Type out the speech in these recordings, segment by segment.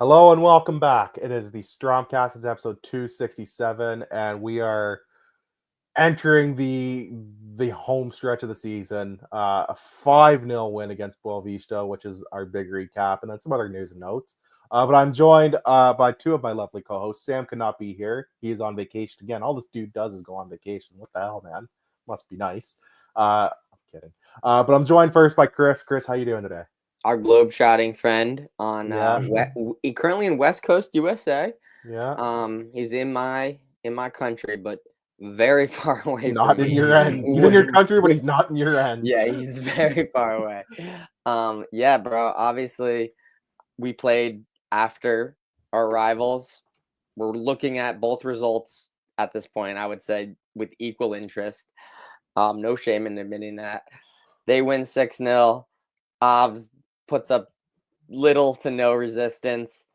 Hello and welcome back. It is the Strompcast. It's episode 267, and we are entering the home stretch of the season. A 5-0 win against Boavista, which is our big recap, and then some other news and notes. But I'm joined by two of my lovely co-hosts. Sam could not be here. He is on vacation again. All this dude does is go on vacation. What the hell, man? Must be nice. I'm kidding. But I'm joined first by Chris. Chris, how you doing today? Our globe-trotting friend on Yeah. currently in West Coast USA. Yeah. He's in my country, but very far away. Not from in me. your end. He's in your country, but he's not in your end. Yeah, he's very far away. Yeah, bro. Obviously, we played after our rivals. We're looking at both results at this point, I would say, with equal interest. No shame in admitting that. They win 6-0. Avs puts up little to no resistance.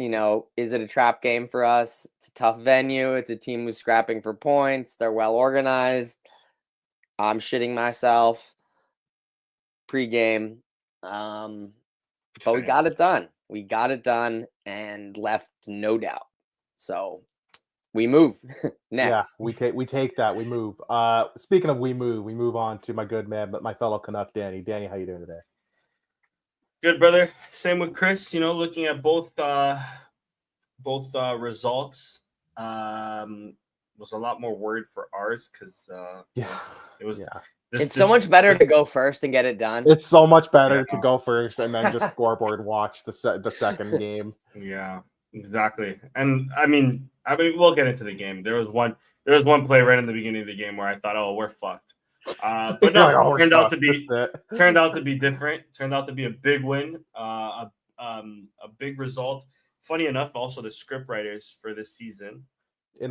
You know, is it a trap game for us? It's a tough venue. It's a team who's scrapping for points. They're well organized. I'm shitting myself pre-game. But we got it done. We got it done and left no doubt. So we move next. Yeah, we take that. We move. Speaking of we move on to my good man, but my fellow Canuck, Danny. Danny, how you doing today? Good, brother. Same with Chris. You know, looking at both results, was a lot more word for ours because it was. Yeah. It's so much better to go first and get it done. It's so much better to go first and then just scoreboard watch the second game. Yeah, exactly. And I mean, we'll get into the game. There was one play right in the beginning of the game where I thought, oh, we're fucked. But no, Like, turned out to be different. Turned out to be a big win, a big result. Funny enough, also the script writers for this season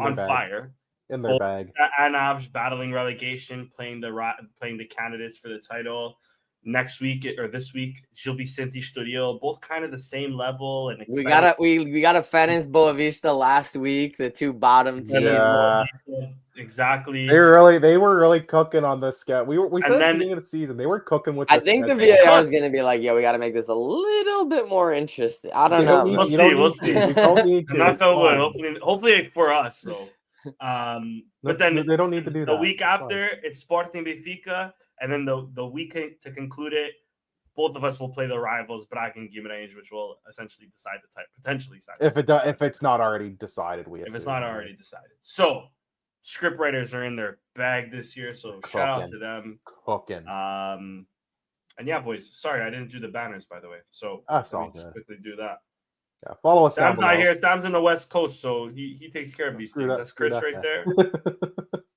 on fire in their bag. And Avs battling relegation, playing the candidates for the title. Next week or this week, Gil Vicente Estoril, both kind of the same level. And we got a Ferenc Boavista last week, the two bottom teams. Yeah. Exactly. They were really cooking on this sketch. We said at the beginning of the season they were cooking with. I think the VAR is going to be like, yeah, we got to make this a little bit more interesting. I don't know. We'll see. We don't need to. Not so good. Hopefully for us. So, but then they don't need to do that. The week after, it's Sporting Benfica, and then the week to conclude it, both of us will play the rivals, Braga and Guimarães, which will essentially potentially decide. If it's not already decided, if it's not already decided. So, script writers are in their bag this year, so shout out to them. Cooking. And yeah, boys. Sorry, I didn't do the banners, by the way. So that's let all me just good. quickly do that. Yeah, follow us. Sam's not here. Sam's in the West Coast, so he takes care of these things. That's Chris right there.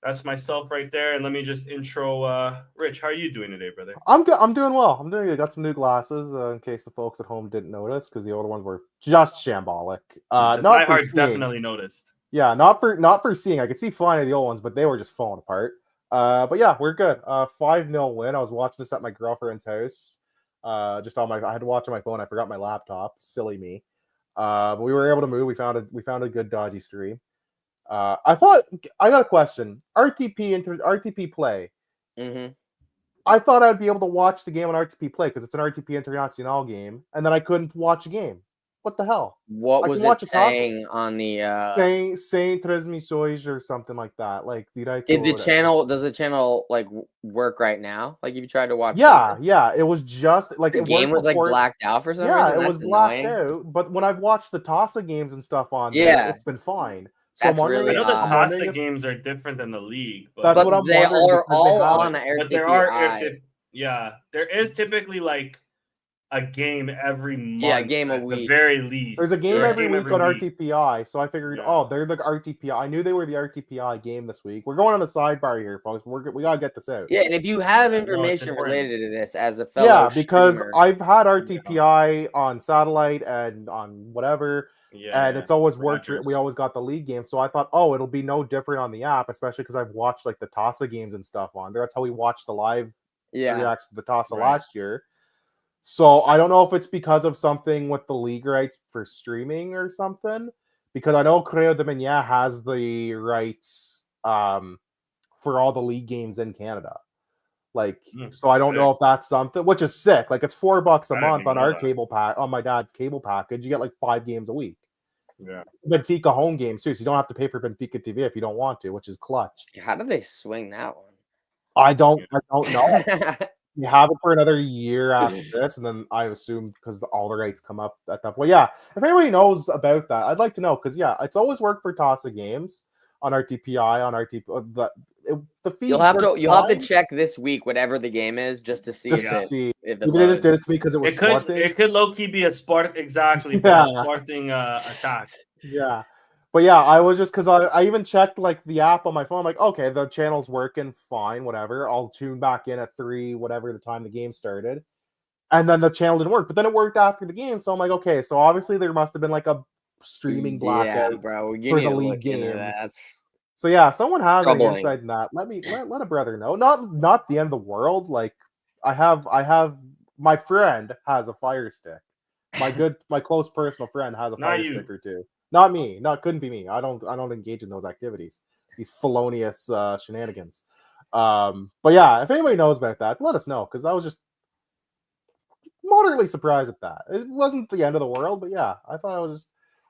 That's myself right there. And let me just intro Rich. How are you doing today, brother? I'm good. I'm doing well. I'm doing good. Got some new glasses in case the folks at home didn't notice because the older ones were just shambolic. The diehards definitely noticed. Yeah, not for seeing. I could see fine the old ones, but they were just falling apart. But yeah, we're good. 5-0 win. I was watching this at my girlfriend's house. Just on I had to watch on my phone. I forgot my laptop. Silly me. But we were able to move. We found a good dodgy stream. I got a question. RTP play. Mm-hmm. I thought I'd be able to watch the game on RTP play because it's an RTP Internacional game, and then I couldn't watch a game. What the hell? What was it saying on the saying transmissões or something like that? Like does the channel like work right now? Like if you tried to watch yeah, it was just like the game was like blacked out for some reason. Yeah, it was blacked out. But when I've watched the TASA games and stuff on there, it's been fine. So I know the TASA games are different than the league, but that's what I'm they are all on RTP. But there are there is typically like a game every month. Yeah, a game a week. The very least. There's a game every week on RTPI. So I figured, they're the RTPI. I knew they were the RTPI game this week. We're going on the sidebar here, folks. We gotta get this out. Yeah, and if you have information related to this as a fellow because streamer, I've had RTPI on satellite and on whatever. And it's always worked. We always got the league game. So I thought, it'll be no different on the app, especially because I've watched like the TASA games and stuff on there. That's how we watched the live reaction to the TASA last year. So I don't know if it's because of something with the league rights for streaming or something, because I know Creo de Mania has the rights for all the league games in Canada. Like, so I don't know if that's something, which is sick. Like, it's $4 a month on our cable pack, on my dad's cable package. You get like 5 games a week. Yeah. Benfica home games too, so you don't have to pay for Benfica TV if you don't want to, which is clutch. How do they swing that one? I don't know. You have it for another year after this, and then I assume because all the rights come up at that point. Yeah, if anybody knows about that, I'd like to know because it's always worked for Tossa Games on RTPI on RTP. The feed You'll have to check this week whatever the game is just to see if it they just did it to me because it was it could low key be a sport exactly, but a sporting attack. Yeah. But yeah, I was just because I even checked like the app on my phone. I'm like, okay, the channel's working fine, whatever. I'll tune back in at 3, whatever the time the game started. And then the channel didn't work, but then it worked after the game. So I'm like, okay, so obviously there must have been like a streaming blackout bro. for the league games. So yeah, someone has any insight in that. Let a brother know. Not the end of the world. Like I have my friend has a Fire Stick. My close personal friend has a Fire Stick or two. Not me. Couldn't be me. I don't engage in those activities. These felonious shenanigans. But yeah, if anybody knows about that, let us know because I was just moderately surprised at that. It wasn't the end of the world, but yeah, I thought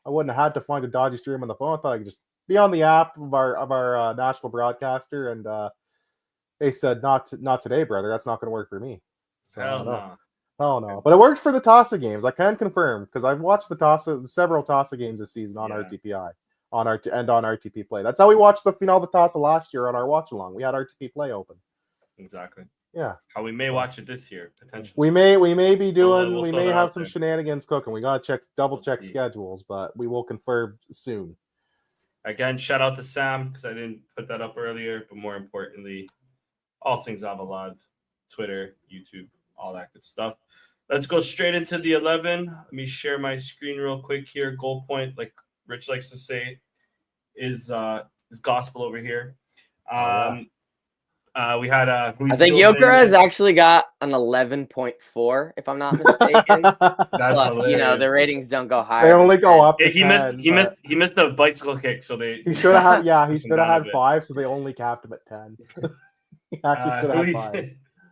I wouldn't have had to find a dodgy stream on the phone. I thought I could just be on the app of our national broadcaster, and they said not today, brother. That's not going to work for me. So, Hell no. Oh no, but it worked for the Tossa games. I can confirm because I've watched several Tossa games this season on RTPI, on RTP Play. That's how we watched the Tossa last year on our watch along. We had RTP Play open. Exactly. Yeah. How we may watch it this year potentially. We may be doing. We may have some shenanigans cooking. We gotta double check schedules, but we will confirm soon. Again, shout out to Sam because I didn't put that up earlier, but more importantly, all things Alvalade, Twitter, YouTube. All that good stuff. Let's go straight into the 11. Let me share my screen real quick here. Goal point, like Rich likes to say, is gospel over here. We had I think Joker has actually got an 11.4, if I'm not mistaken. That's hilarious. The ratings don't go higher. They only go up. He missed the bicycle kick, so he should have had. He should have had 5, so they only capped him at 10. He actually should have had 5.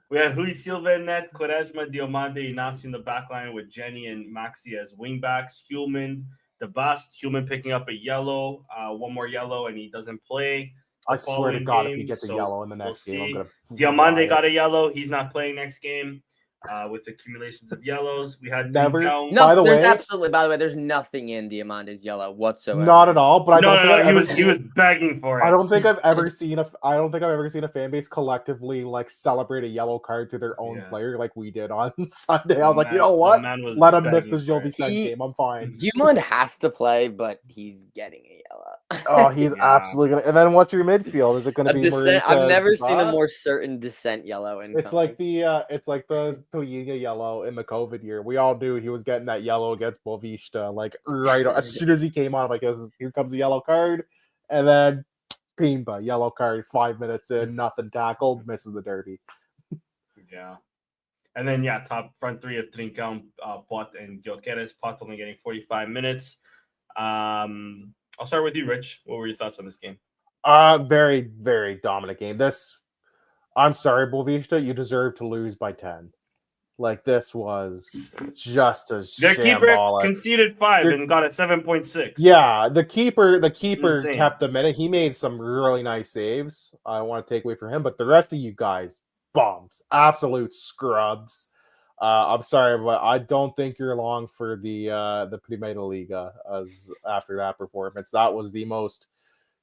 We have Rui Silva in net, Quaresma, Diomande, Ignacio in the backline with Jenny and Maxi as wingbacks. Hulman, the bust. Hulman picking up a yellow, one more yellow, and he doesn't play. I swear to God, if he gets a yellow in the next game, I'm Diomande got a yellow. He's not playing next game. With accumulations of yellows, we had never. No, by the way, there's nothing in Diamande's yellow whatsoever. Not at all. But he was begging for it. I don't think I've ever seen a fan base collectively like celebrate a yellow card to their own player like we did on Sunday. I was like, you know what? Let him miss this Gil Vicente game. I'm fine. Diamande has to play, but he's getting a yellow. Oh, he's absolutely gonna. And then what's your midfield? Is it going to be descent? I've never seen a more certain descent yellow. It's like the Toyiga yellow in the COVID year. We all knew he was getting that yellow against Boavista. Like right as soon as he came on, I'm like, here comes the yellow card, and then Pimba yellow card. 5 minutes in, nothing tackled, misses the derby. Yeah, and then top front three of Trincão, Pot, and Gyökeres. Pot only getting 45 minutes. I'll start with you, Rich. What were your thoughts on this game? Very, very dominant game. I'm sorry, Boavista, you deserve to lose by 10. Like, this was just as their keeper conceded 5 and got a 7.6. Yeah, the keeper Insane. kept them in it. He made some really nice saves. I don't want to take away from him, but the rest of you guys, bombs, absolute scrubs. I'm sorry, but I don't think you're long for the Primera Liga as after that performance. That was the most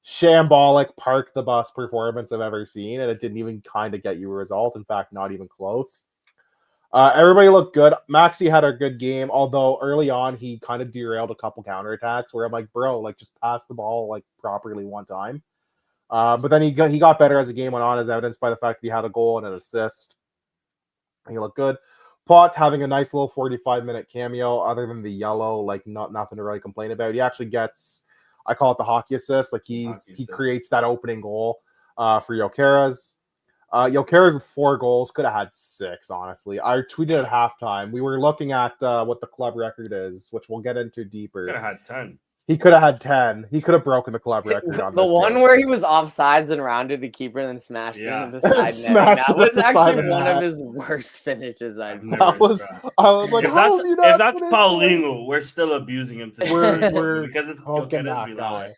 shambolic park the bus performance I've ever seen, and it didn't even kind of get you a result. In fact, not even close. Everybody looked good. Maxi had a good game, although early on he kind of derailed a couple counterattacks where I'm like, bro, like just pass the ball like properly one time. But then he got better as the game went on, as evidenced by the fact that he had a goal and an assist. He looked good. Pot having a nice little 45-minute cameo, other than the yellow, like nothing to really complain about. He actually gets, I call it the hockey assist. Like he creates that opening goal for Gyökeres. Gyökeres with 4 goals, could have had 6, honestly. I tweeted at halftime. We were looking at what the club record is, which we'll get into deeper. Could have had 10. He could have had 10. He could have broken the club record on The this one game. where he was offsides and rounded the keeper and then smashed Yeah. into the side netting. Smashed That it at was the side actually of the one of net. his worst finishes I've seen. That was, I was like, If how that's have you not finished that? Paulinho, we're still abusing him today. We're because it's hooking Jokeres, that we love guy. it.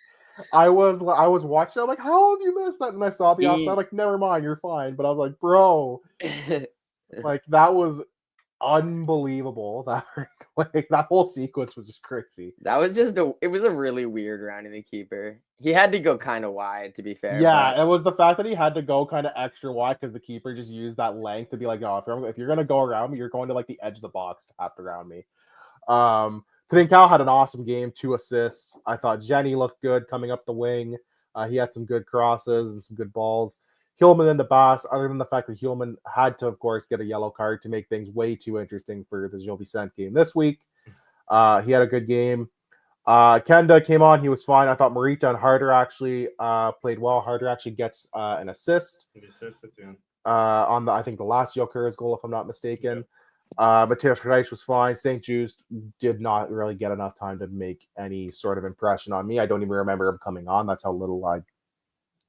I was watching. I'm like, how have you missed that? And I saw the offside. He- I'm like, never mind, you're fine. But I was like, bro, like that was unbelievable. That whole sequence was just crazy. That was just it was a really weird rounding the keeper. He had to go kind of wide, to be fair. Yeah, but it was the fact that he had to go kind of extra wide because the keeper just used that length to be like, oh, if you're gonna go around me, you're going to like the edge of the box to have to round me. Trincao had an awesome game, 2 assists. I thought Jenny looked good coming up the wing. He had some good crosses and some good balls. Hillman and the Bass, other than the fact that Hillman had to, of course, get a yellow card to make things way too interesting for the Gil Vicente game this week. He had a good game. Kenda came on. He was fine. I thought Marita and Harder actually played well. Harder actually gets an assist on the, I think, the last Jokeres goal, if I'm not mistaken. Mateus Reis was fine. St. Just did not really get enough time to make any sort of impression on me. I don't even remember him coming on. That's how little I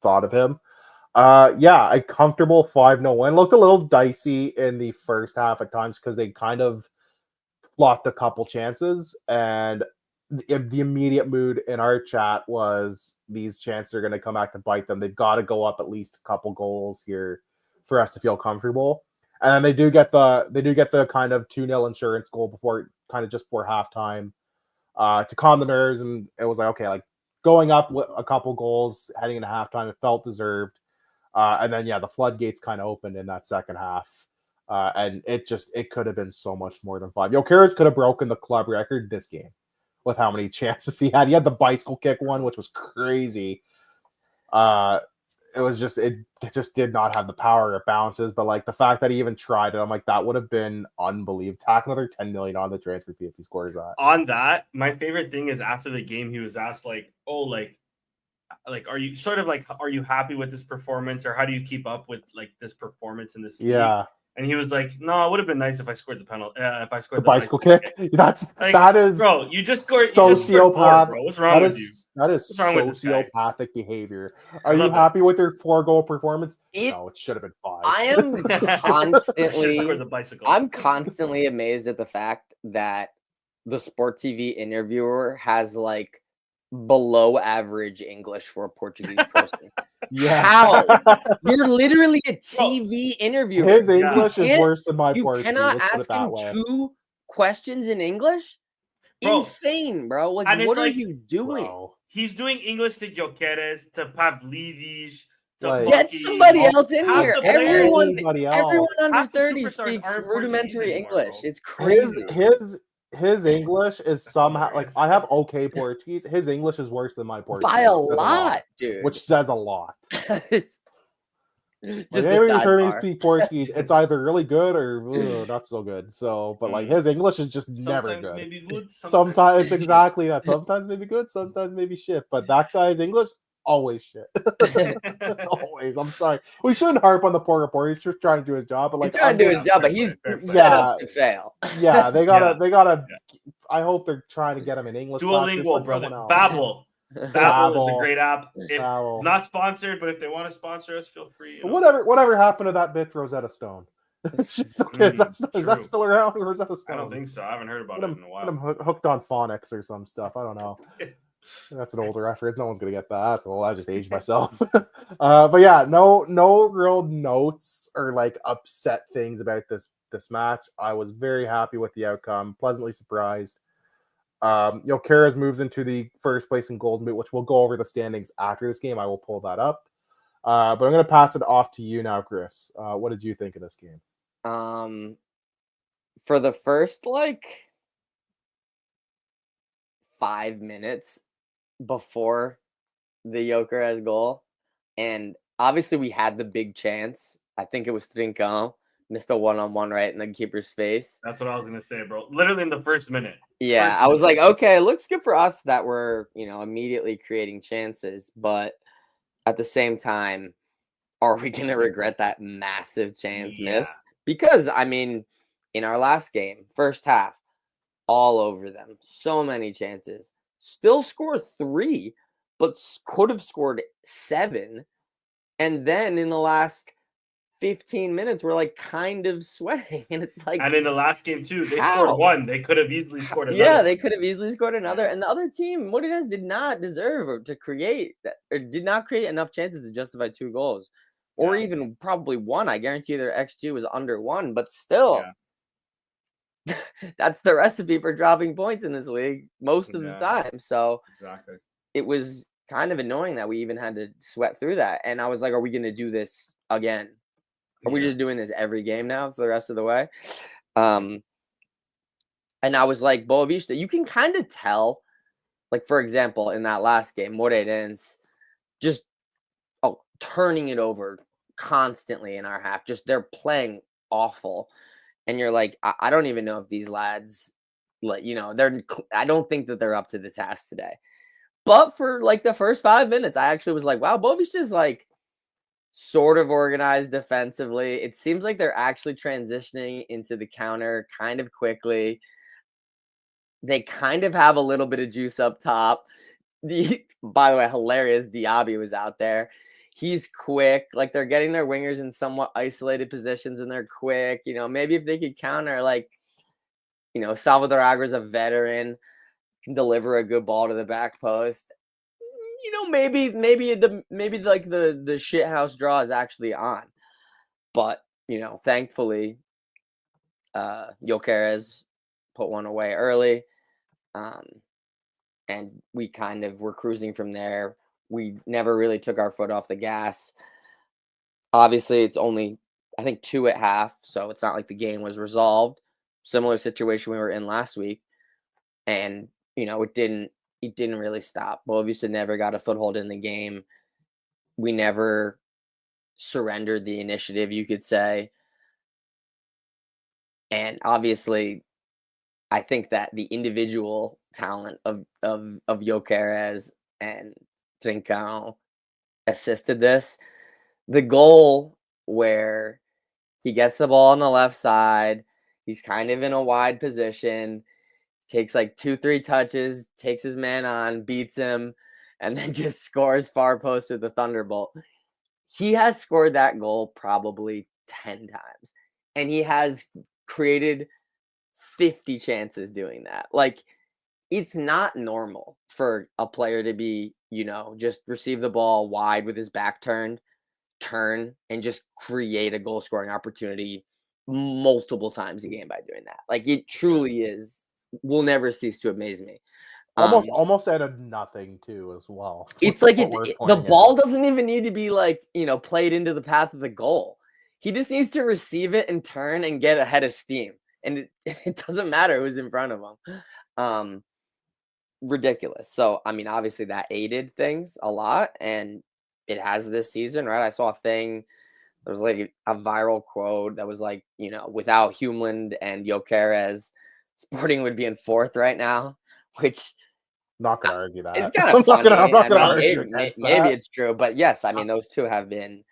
thought of him. Yeah, a comfortable 5-0 win. Looked a little dicey in the first half at times because they kind of lost a couple chances, and the immediate mood in our chat was these chances are going to come back to bite them. They've got to go up at least a couple goals here for us to feel comfortable. And then they do get the kind of 2-0 insurance goal just before halftime to calm the nerves, and it was like, okay, like going up with a couple goals heading into halftime, it felt deserved. And then the floodgates kind of opened in that second half. And it could have been so much more than 5. Jokeres could have broken the club record this game with how many chances he had. He had the bicycle kick one, which was crazy. It just did not have the power. It bounces, but like the fact that he even tried it, I'm like, that would have been unbelievable. Tack another 10 million on the transfer fee if he scores that. On that, my favorite thing is after the game, he was asked like, "Oh, like, are you are you happy with this performance, or how do you keep up with like this performance in this league?" Yeah. And he was like, "No, it would have been nice if I scored the penalty. If I scored The bicycle kick. That is bro. You just scored. Sociopath. Bro. What's wrong with you? That is What's wrong with this guy? sociopathic behavior. Are you happy with their 4-goal performance? No, it should have been 5. I am scored the bicycle. I'm constantly amazed at the fact that the Sport TV interviewer has like below average English for a Portuguese person. Yeah. How? You're literally a TV interviewer. His English is worse than my You Portuguese. cannot Let's put ask it that him way. 2 questions in English? Bro. Insane, bro. Like, And what it's are like, you doing? Bro. He's doing English to Jokeres, to Pavlidis, to Like, Get Bucky. somebody else in Half here. the players- Everyone under Half the 30 superstars speaks aren't rudimentary Portuguese anymore, English. bro. It's crazy. His English is somehow hilarious. like I have okay Portuguese. His English is worse than my Portuguese By a Says lot, dude. which says a lot. Just Like, a anybody's heard me sidebar. speak Portuguese, it's either really good or not so good. So, but like his English is just never Sometimes good. maybe good. Sometimes it's exactly that. Sometimes maybe good, sometimes maybe shit. But that guy's English always shit. Always. I'm sorry. We shouldn't harp on the poor reporter. He's just trying to do his job. But like, He's trying to do his job, but he's set up to fail. Yeah, they gotta. I hope they're trying to get him in English. Duolingo, brother. Babbel. Babbel is a great app. Not sponsored, but if they want to sponsor us, feel free. Whatever happened to that bitch Rosetta Stone? Is that still around? Rosetta Stone? I don't think so. I haven't heard about it in a while. I'm hooked on phonics or some stuff. I don't know. That's an older reference. No one's gonna get that. That's old. I just aged myself. But yeah, no real notes or like upset things about this match. I was very happy with the outcome. Pleasantly surprised. Jokeres moves into the first place in Golden Boot, which we'll go over the standings after this game. I will pull that up. But I'm going to pass it off to you now, Chris. What did you think of this game? For the first 5 minutes before the Jokeres goal, and obviously we had the big chance. I think it was Trincão. Missed a one-on-one right in the keeper's face. That's what I was going to say, bro. Literally in the first minute. Yeah, I was like, okay, it looks good for us that we're, immediately creating chances. But at the same time, are we going to regret that massive chance missed? Because, in our last game, first half, all over them. So many chances. still score 3, but could have scored 7. And then in the last 15 minutes, we're like kind of sweating. And it's like, And in the last game too, they how? scored 1. They could have easily scored another. Yeah, they could have easily scored another. And the other team, Morenas, did not deserve to create that, or did not create enough chances to justify 2 goals, or even probably 1. I guarantee their XG was under 1, but still, that's the recipe for dropping points in this league most of the time. So exactly, it was kind of annoying that we even had to sweat through that. And I was like, are we going to do this again? Are we just doing this every game now for the rest of the way? And I was like, Boavista, you can kind of tell, like, for example, in that last game, Morenas just turning it over constantly in our half. Just they're playing awful. And you're like, I don't even know if these lads, like, I don't think that they're up to the task today. But for like the first 5 minutes, I actually was like, wow, Boavista's like sort of organized defensively. It seems like they're actually transitioning into the counter kind of quickly. They kind of have a little bit of juice up top. By the way, hilarious, Diaby was out there. He's quick. Like, they're getting their wingers in somewhat isolated positions, and they're quick. Maybe if they could counter, like, Salvador Aguirre's a veteran, can deliver a good ball to the back post. Maybe the shithouse draw is actually on. But, thankfully, Jokeres put one away early. And we kind of were cruising from there. We never really took our foot off the gas. Obviously, it's only, I think, 2 at half, so it's not like the game was resolved. Similar situation we were in last week. And, it didn't really stop. Boavista never got a foothold in the game. We never surrendered the initiative, you could say. And obviously, I think that the individual talent of Jokeres and Trincão assisted this. The goal where he gets the ball on the left side, he's kind of in a wide position, takes like 2-3 touches, takes his man on, beats him, and then just scores far post with the thunderbolt. He has scored that goal probably 10 times, and he has created 50 chances doing that. Like, it's not normal for a player to be, just receive the ball wide with his back turned, turn, and just create a goal scoring opportunity multiple times a game by doing that. Like, it truly is, will never cease to amaze me. Almost out of nothing too, as well. It's like the ball doesn't even need to be like, played into the path of the goal. He just needs to receive it and turn and get ahead of steam. And it doesn't matter who's in front of him. Ridiculous. So, I mean, obviously that aided things a lot, and it has this season, right? I saw a thing, there was like a viral quote that was like, without Humeland and Jokeres, Sporting would be in 4th right now, which... Not going to argue that. It's kind of funny. I'm not going to argue against maybe that. it's true, but yes, I mean, those two have been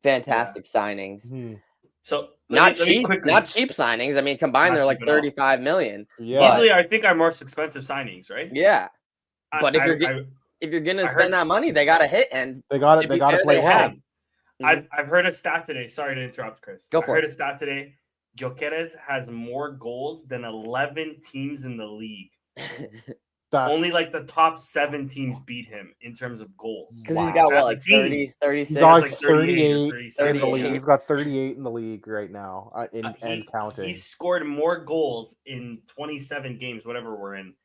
fantastic signings. Mm-hmm. So not cheap signings. I mean, combined, they're like 35 million. Yeah. Easily, I think our most expensive signings, right? Yeah. But if you're gonna spend that money, they got to hit, and they got to play hard. I've heard a stat today. Sorry to interrupt, Chris. Go for it. I heard a stat today. Jokeres has more goals than 11 teams in the league. Only like the top 7 teams beat him in terms of goals. Because he's got 30, 36? He's got like 38 in the league. He's got 38 in the league right now, and counting. He scored more goals in 27 games, whatever we're in,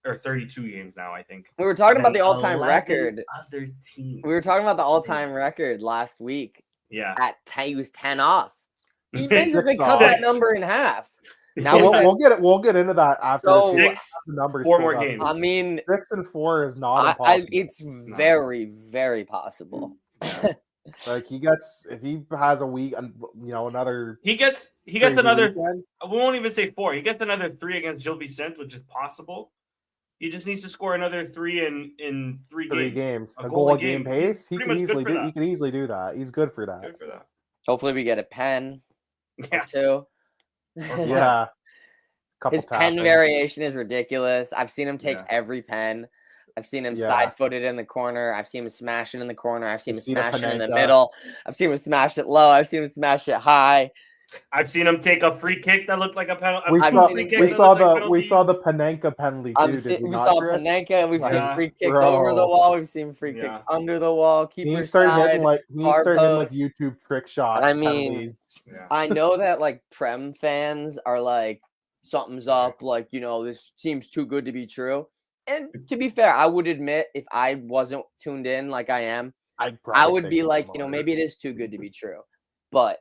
or 32 games now, I think. We were talking about the all-time record. Other teams. We were talking about the all-time record last week. Yeah. At 10, he was 10 off. He basically cut that number in half. Now we'll get into that after the numbers. 4 more games. I mean, 6 and 4 is not impossible. It's very, very possible. Like, if he has a week, another. He gets another. Weekend. We won't even say 4. He gets another 3 against Gil Vicente, which is possible. He just needs to score another 3 in 3 games. A goal a game pace. He can easily do that. He's good for that. Good for that. Hopefully, we get a pen. Yeah. Or 2. Yeah. couple His pen tappings. variation is ridiculous. I've seen him take Yeah. every pen. I've seen him Yeah. side-foot it in the corner. I've seen him smash it in the corner. I've seen him You've seen a smash it in the Panenka. middle. I've seen him smash it low. I've seen him smash it high. I've seen him take a free kick that looked like a penalty. We I've saw, seen we saw the Panenka penalty too. Did we We not, saw Chris? Panenka. We've seen Yeah. free kicks over the Bro. wall. We've seen free Yeah. kicks under the wall. He Keeper started side. hitting like far post. YouTube trick shot. I mean, penalties. Yeah. I know that like Prem fans are like, something's up. Like, this seems too good to be true. And to be fair, I would admit if I wasn't tuned in like I am, I would be like, maybe it is too good to be true. But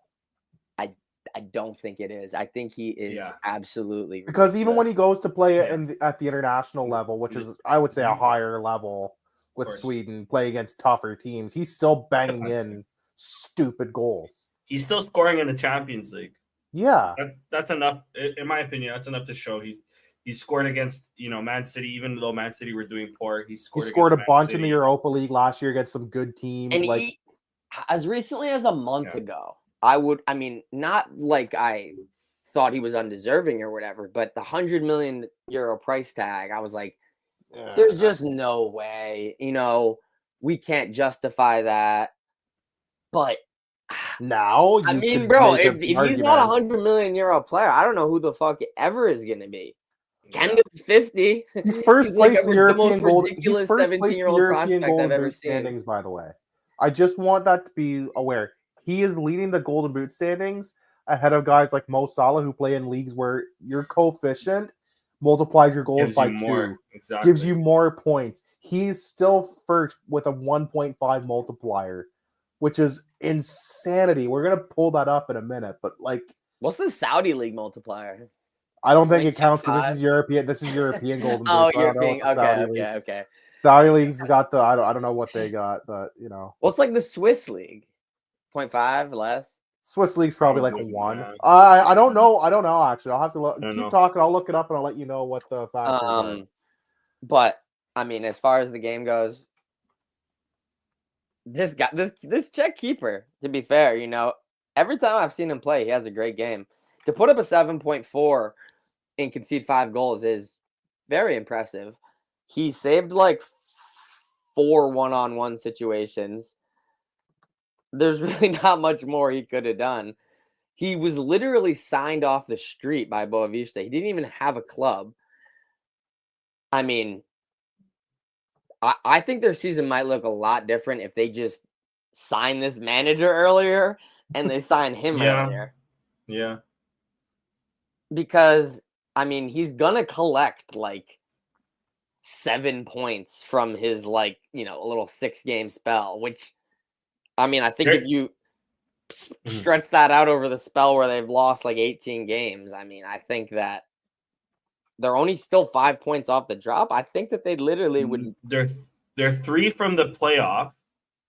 I don't think it is. I think he is absolutely because even when he goes to play Yeah. at the international level, which is I would say a higher level with course. Sweden, play against tougher teams, he's still banging in stupid goals. He's still scoring in the Champions League. Yeah, That's enough, in my opinion. That's enough to show he's scored against Man City. Even though Man City were doing poor, he scored a against bunch Man in the City. Europa League last year against some good teams. And like as recently as a month ago, not like I thought he was undeserving or whatever, but the €100 million price tag, I was like, there's just no way, we can't justify that. But now, bro, if he's not €100 million player, I don't know who the fuck ever is going to be. Kendall's 50. He's first place in the European gold. Ridiculous 17-year-old prospect I've ever seen. Standings, by the way. I just want that to be aware. He is leading the Golden Boot standings ahead of guys like Mo Salah who play in leagues where your coefficient multiplies your goals by 2. Exactly. Gives you more points. He's still first with a 1.5 multiplier, which is insanity. We're gonna pull that up in a minute, but what's the Saudi league multiplier? I don't think it counts because this is European. This is European Golden Boot. European. Okay. Saudi league's got the I don't know what they got, but What's like the Swiss league? 0.5 less. Swiss league's probably like a 1. I don't know. I don't know actually. I'll have to look. Keep talking. I'll look it up and I'll let you know what the factors are. But as far as the game goes, this guy, this Czech keeper, to be fair, every time I've seen him play, he has a great game. To put up a 7.4 and concede 5 goals is very impressive. He saved like 4 one-on-one situations. There's really not much more he could have done. He was literally signed off the street by Boavista. He didn't even have a club. I think their season might look a lot different if they just sign this manager earlier and they sign him earlier. Yeah. Because, he's going to collect like 7 points from his a little 6-game spell, which, I think if you stretch that out over the spell where they've lost like 18 games, I think that they're only still 5 points off the drop. I think that they literally would. They're 3 from the playoff.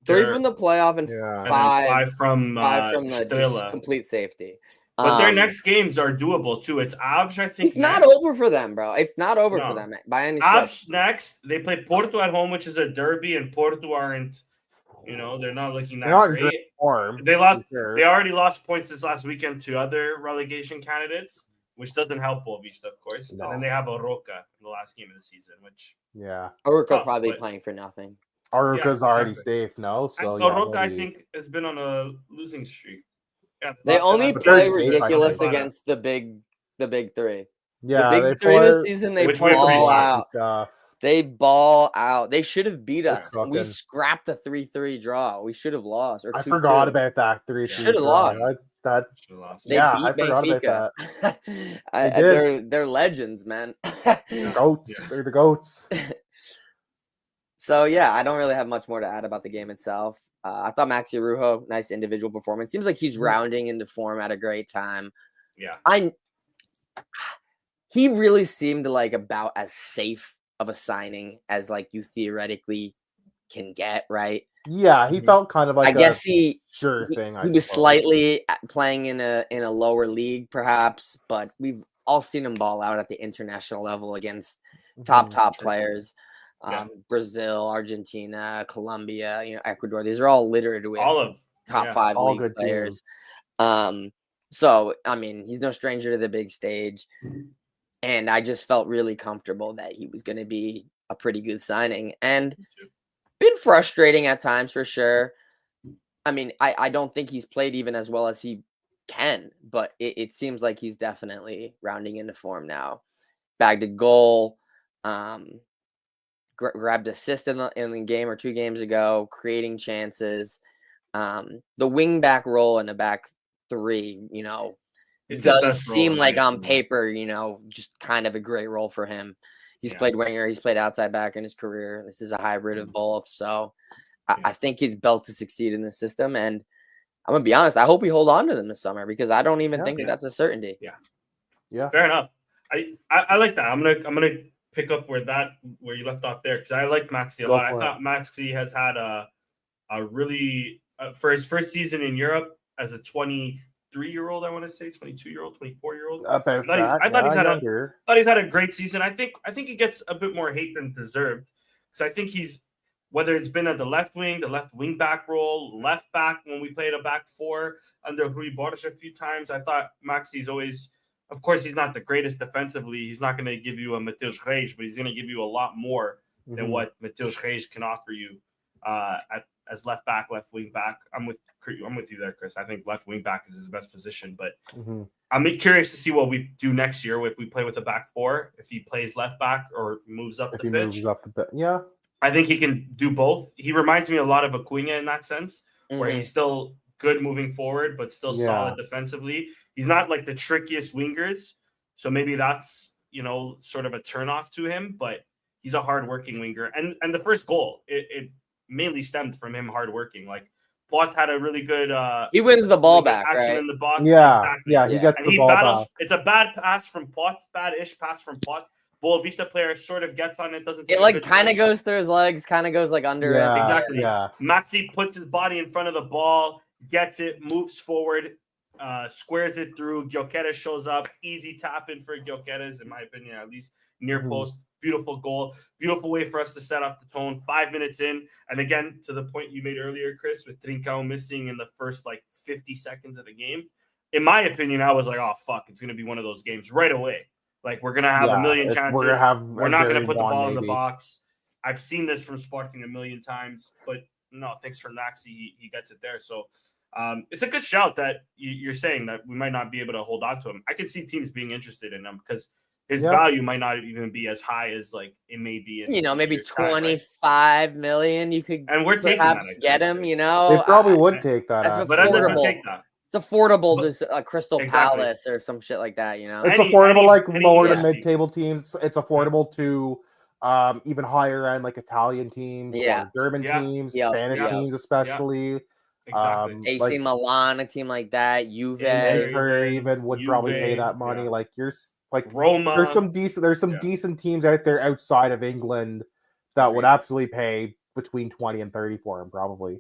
3 from the playoff and 5 from the complete safety. But their next games are doable too. It's Avs, I think. It's not over for them, bro. It's not over for them by any stretch. Avs next. They play Porto at home, which is a derby, and Porto aren't. They're not looking that great. Form, they lost. Sure. They already lost points this last weekend to other relegation candidates, which doesn't help Boavista, of course. No. And then they have Oroka in the last game of the season, which Oroka probably playing for nothing. Oroka's already safe, no? So Oroka, I think, has been on a losing streak. Yeah, they only play ridiculous against the big 3. Yeah, the big 3 this season. They ball out. They ball out. They should have beat us. We scrapped a 3-3 draw. We should have lost. Or I forgot about that 3-3. Should have lost. I forgot about that. They're legends, man. Goats. Yeah. They're the goats. So I don't really have much more to add about the game itself. I thought Maxi Arujo, nice individual performance. Seems like he's rounding into form at a great time. Yeah. He really seemed like about as safe of a signing as like you theoretically can get, right? Yeah, he felt kind of like I guess he thing. He was slightly playing in a lower league, perhaps, but we've all seen him ball out at the international level against top players. Brazil, Argentina, Colombia, Ecuador. These are all littered with top 5 league good players. So, he's no stranger to the big stage. And I just felt really comfortable that he was going to be a pretty good signing. And been frustrating at times for sure. I mean, I don't think he's played even as well as he can, but it seems like he's definitely rounding into form now. Bagged a goal, grabbed assist in the game or 2 games ago, creating chances. The wing back role in the back 3, It's the does best role seem in like my on opinion. paper, just kind of a great role for him. He's played winger, he's played outside back in his career. This is a hybrid of both. So I think he's built to succeed in the system. And I'm gonna be honest, I hope we hold on to them this summer because I don't even think that that's a certainty. Yeah. Fair enough. I like that. I'm gonna pick up where you left off there because I like Maxi a lot. I thought Maxi has had a really for his first season in Europe as a 23-year-old, I want to say 22-year-old, 24-year-old. I thought he's had a great season. I think he gets a bit more hate than deserved because I think he's, whether it's been at the left wing back role, left back when we played a back 4 under Rui Borges a few times. I thought Maxi's always, of course, he's not the greatest defensively. He's not going to give you a Matheus Reis, but he's going to give you a lot more than what Matheus Reis can offer you as left back, left wing back. I'm with you there, Chris. I think left wing back is his best position, but I'm curious to see what we do next year if we play with a back 4, if he plays left back or moves up the pitch. Yeah. I think he can do both. He reminds me a lot of Acuna in that sense, where he's still good moving forward, but still solid defensively. He's not like the trickiest wingers, so maybe that's sort of a turnoff to him. But he's a hardworking winger, and the first goal it mainly stemmed from him hardworking. Like Plot had a really good. He wins the ball back, action right? in the box. Yeah, exactly. He gets and the he ball battles. back. It's a bad pass from Plot, bad-ish pass from Plot. Boavista player sort of gets on it, doesn't. It kind of goes through his legs, kind of goes like under him. Exactly. Yeah. Maxi puts his body in front of the ball, gets it, moves forward, squares it through. Gyökeres shows up. Easy tap in for Gyökeres, in my opinion, at least near post. Beautiful goal. Beautiful way for us to set off the tone. 5 minutes in, and again to the point you made earlier, Chris, with Trincão missing in the first 50 seconds of the game. In my opinion, I was like, "Oh fuck, it's gonna be one of those games right away." Like, we're going to have a million chances. We're not going to put the ball in the box. I've seen this from Sporting a million times, but no, thanks for Maxi. He gets it there. So it's a good shout that you're saying that we might not be able to hold on to him. I can see teams being interested in him because his value might not even be as high as it may be. Maybe 25 million you could and we're perhaps get him, They probably would take that. That's but I would take that. It's affordable to Crystal Palace or some shit like that, It's affordable lower to mid-table teams. It's affordable to even higher end Italian teams, or German teams, Spanish teams especially. Exactly. AC Milan, a team like that, Juve even would probably pay that money. Roma. There's some decent teams out there outside of England that would absolutely pay between 20 and 30 for him, probably.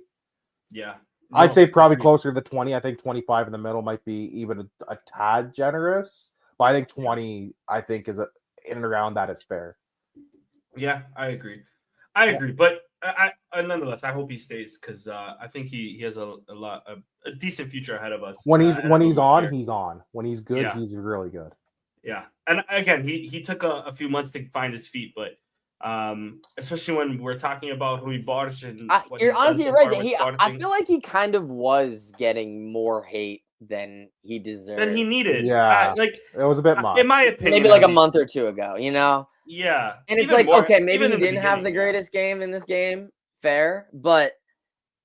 Yeah. I'd say probably closer to the 20. I think 25 in the middle might be even a tad generous. But I think 20, is in and around that is fair. Yeah, I agree. But I nonetheless, I hope he stays because I think he has a decent future ahead of us. When he's on, he's on. When he's good, he's really good. Yeah, and again, he took a few months to find his feet, but especially when we're talking about Rui Borges and you're honestly right. I feel like he kind of was getting more hate than he deserved, than he needed. Yeah, it was a bit much, in my opinion. Maybe a month or two ago, Yeah, and it's okay, maybe he didn't have the greatest game in this game. Fair, but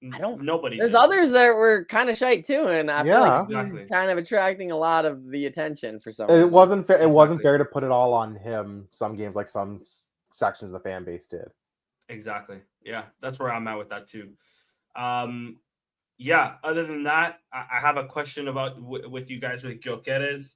Nobody. There's others that were kind of shite too, and I feel like he's kind of attracting a lot of the attention for some reason. It wasn't fair. It wasn't fair to put it all on him. Some games, some sections of the fan base did. Exactly. Yeah, that's where I'm at with that too. Yeah. Other than that, I have a question about with you guys with Gyökeres,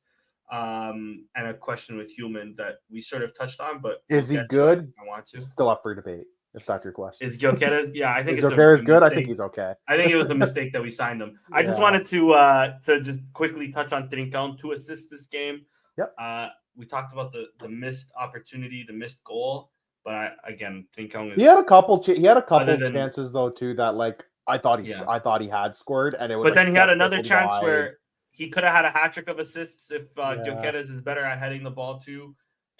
and a question with Human that we sort of touched on. But is he good? I want to. Still up for debate. If that's your question. Is Gyökeres? Yeah, I think Gyökeres good. I think he's okay. I think it was a mistake that we signed him. I just wanted to just quickly touch on Trincão, 2 assists this game. Yep. We talked about the missed opportunity, the missed goal, but again, Trincão is. He had a couple chances though too that I thought he had scored, and it was. But then he had another chance where he could have had a hat trick of assists if Gyökeres is better at heading the ball too.